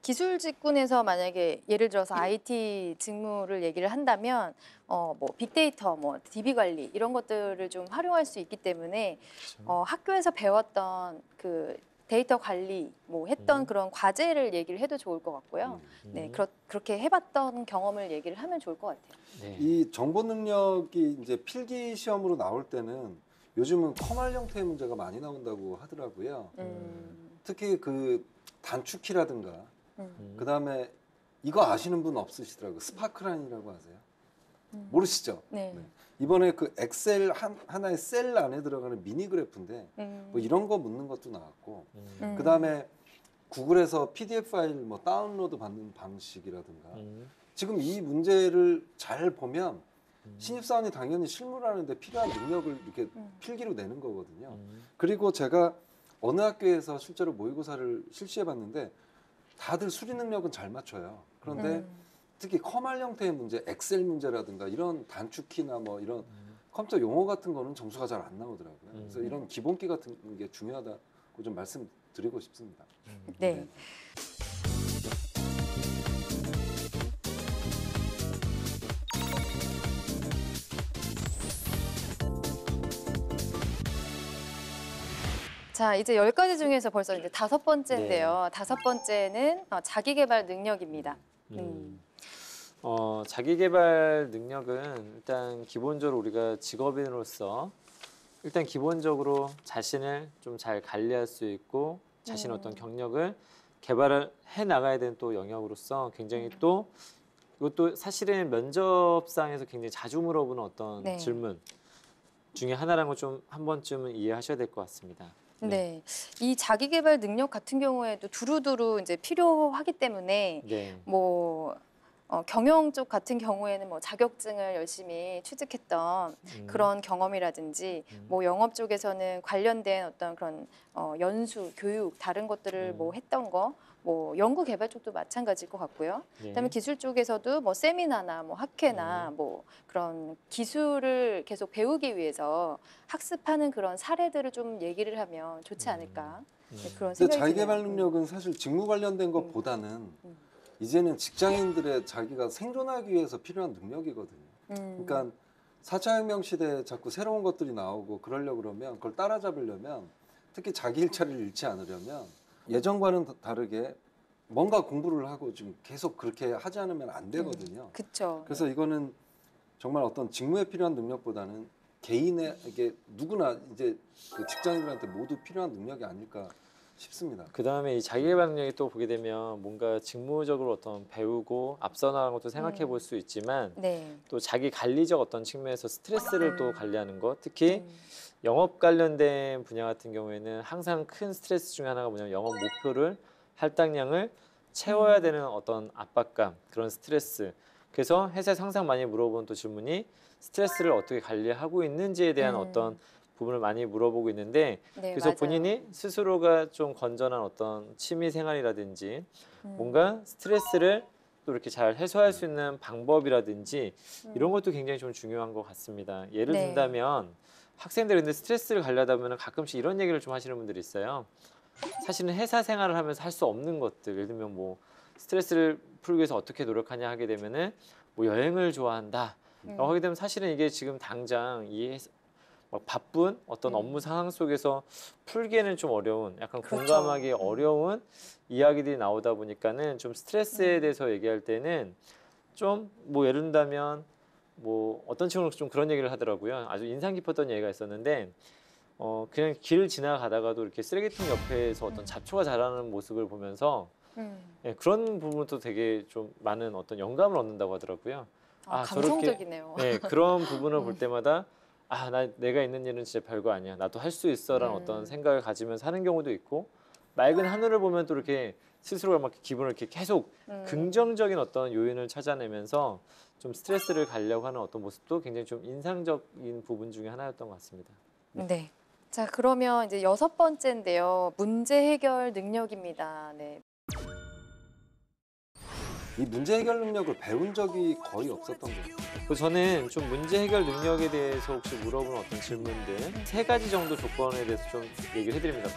기술 직군에서 만약에 예를 들어서 IT 직무를 얘기를 한다면 뭐 빅데이터, 뭐 DB 관리 이런 것들을 좀 활용할 수 있기 때문에 학교에서 배웠던 그 데이터 관리 뭐 했던 그런 과제를 얘기를 해도 좋을 것 같고요. 네, 그렇게 해봤던 경험을 얘기를 하면 좋을 것 같아요. 네. 이 정보 능력이 이제 필기 시험으로 나올 때는 요즘은 커말 형태의 문제가 많이 나온다고 하더라고요. 특히 그 단축키라든가 그다음에 이거 아시는 분 없으시더라고요. 스파크라인이라고 아세요? 모르시죠? 네. 이번에 그 엑셀 하나의 셀 안에 들어가는 미니 그래프인데 뭐 이런 거 묻는 것도 나왔고 그다음에 구글에서 PDF 파일 뭐 다운로드 받는 방식이라든가 지금 이 문제를 잘 보면 신입사원이 당연히 실무를 하는데 필요한 능력을 이렇게 필기로 내는 거거든요. 그리고 제가 어느 학교에서 실제로 모의고사를 실시해 봤는데 다들 수리 능력은 잘 맞춰요. 그런데 특히 커말 형태의 문제, 엑셀 문제라든가 이런 단축키나 뭐 이런 컴퓨터 용어 같은 거는 점수가 잘 안 나오더라고요. 그래서 이런 기본기 같은 게 중요하다고 좀 말씀드리고 싶습니다. 네. 자, 이제 10가지 중에서 벌써 이제 5번째인데요. 5번째는 자기개발 능력입니다. 자기개발 능력은 일단 기본적으로 우리가 직업인으로서 일단 기본적으로 자신을 좀 잘 관리할 수 있고 자신의 어떤 경력을 개발을 해 나가야 되는 또 영역으로서 굉장히 또 이것도 사실은 면접상에서 굉장히 자주 물어보는 어떤 질문 중에 하나라는 걸 좀 한 번쯤은 이해하셔야 될 것 같습니다. 네. 이 자기개발 능력 같은 경우에도 두루두루 이제 필요하기 때문에 뭐 경영 쪽 같은 경우에는 뭐 자격증을 열심히 취득했던 그런 경험이라든지 뭐 영업 쪽에서는 관련된 어떤 그런 연수, 교육, 다른 것들을 뭐 했던 거, 뭐 연구 개발 쪽도 마찬가지일 것 같고요. 그다음에 기술 쪽에서도 뭐 세미나나 뭐 학회나 뭐 그런 기술을 계속 배우기 위해서 학습하는 그런 사례들을 좀 얘기를 하면 좋지 않을까 그런 생각이 드네요. 자기개발 능력은 사실 직무 관련된 것보다는 이제는 직장인들의 자기가 생존하기 위해서 필요한 능력이거든요. 그러니까 4차 혁명 시대에 자꾸 새로운 것들이 나오고 그러려고 그러면 그걸 따라잡으려면 특히 자기 일자리를 잃지 않으려면 예전과는 다르게 뭔가 공부를 하고 좀 계속 그렇게 하지 않으면 안 되거든요. 그렇죠. 그래서 이거는 정말 어떤 직무에 필요한 능력보다는 개인에게 누구나 이제 그 직장인들한테 모두 필요한 능력이 아닐까 싶습니다. 그 다음에 이 자기개발 능력이 또 보게 되면 뭔가 직무적으로 어떤 배우고 앞서 나가는 것도 생각해 볼 수 있지만 또 자기 관리적 어떤 측면에서 스트레스를 또 관리하는 것, 특히 영업 관련된 분야 같은 경우에는 항상 큰 스트레스 중에 하나가 뭐냐면 영업 목표를 할당량을 채워야 되는 어떤 압박감, 그런 스트레스. 그래서 회사에서 항상 많이 물어보는 또 질문이 스트레스를 어떻게 관리하고 있는지에 대한 어떤 부분을 많이 물어보고 있는데 그래서 맞아요. 본인이 스스로가 좀 건전한 어떤 취미 생활이라든지 뭔가 스트레스를 또 이렇게 잘 해소할 수 있는 방법이라든지 이런 것도 굉장히 좀 중요한 것 같습니다. 예를 든다면 학생들이 근데 스트레스를 관리하다 보면 가끔씩 이런 얘기를 좀 하시는 분들이 있어요. 사실은 회사 생활을 하면서 할 수 없는 것들, 예를 들면 뭐 스트레스를 풀기 위해서 어떻게 노력하냐 하게 되면은 뭐 여행을 좋아한다. 하게 되면 사실은 이게 지금 당장 막 바쁜 어떤 업무 상황 속에서 풀기에는 좀 어려운, 약간 공감하기 어려운 이야기들이 나오다 보니까는 좀 스트레스에 대해서 얘기할 때는 좀 뭐 예를 든다면 뭐 어떤 친구는 좀 그런 얘기를 하더라고요. 아주 인상 깊었던 얘기가 있었는데 그냥 길 지나가다가도 이렇게 쓰레기통 옆에서 어떤 잡초가 자라는 모습을 보면서 그런 부분도 되게 좀 많은 어떤 영감을 얻는다고 하더라고요. 감성적이네요. 저렇게 그런 부분을 볼 때마다 내가 있는 일은 진짜 별거 아니야. 나도 할 수 있어라는 어떤 생각을 가지면서 하는 경우도 있고 맑은 하늘을 보면 또 이렇게 스스로가 막 기분을 이렇게 계속 긍정적인 어떤 요인을 찾아내면서 좀 스트레스를 가려고 하는 어떤 모습도 굉장히 좀 인상적인 부분 중에 하나였던 것 같습니다. 네. 자, 그러면 이제 6번째인데요. 문제 해결 능력입니다. 네. 이 문제 해결 능력을 배운 적이 거의 없었던 것 같아요. 저는 좀 문제 해결 능력에 대해서 혹시 물어보는 어떤 질문들 3가지 정도 조건에 대해서 좀 얘기를 해드립니다.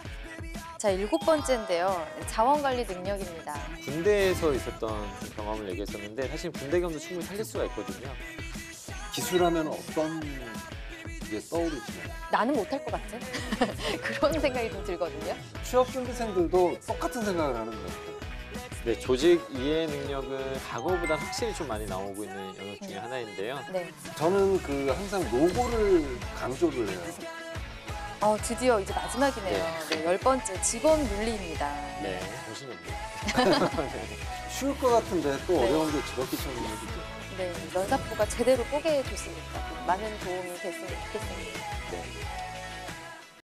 자, 7번째인데요. 자원관리 능력입니다. 군대에서 있었던 경험을 얘기했었는데 사실 군대 경험도 충분히 살릴 수가 있거든요. 기술하면 어떤 게 떠오르시나요? 나는 못할 것 같은 그런 생각이 좀 들거든요. 취업 준비생들도 똑같은 생각을 하는 것 같아요. 네, 조직 이해 능력은 과거보다 확실히 좀 많이 나오고 있는 영역 중에 하나인데요. 저는 항상 요거를 강조를 해요. 드디어 이제 마지막이네요. 네, 10번째 직원 윤리입니다. 네, 보시면 쉬울 것 같은데 또 어려운 게 직업기초 능력이죠. 네, 면사포가 제대로 뽀개 해줬으니까 많은 도움이 됐으면 좋겠습니다.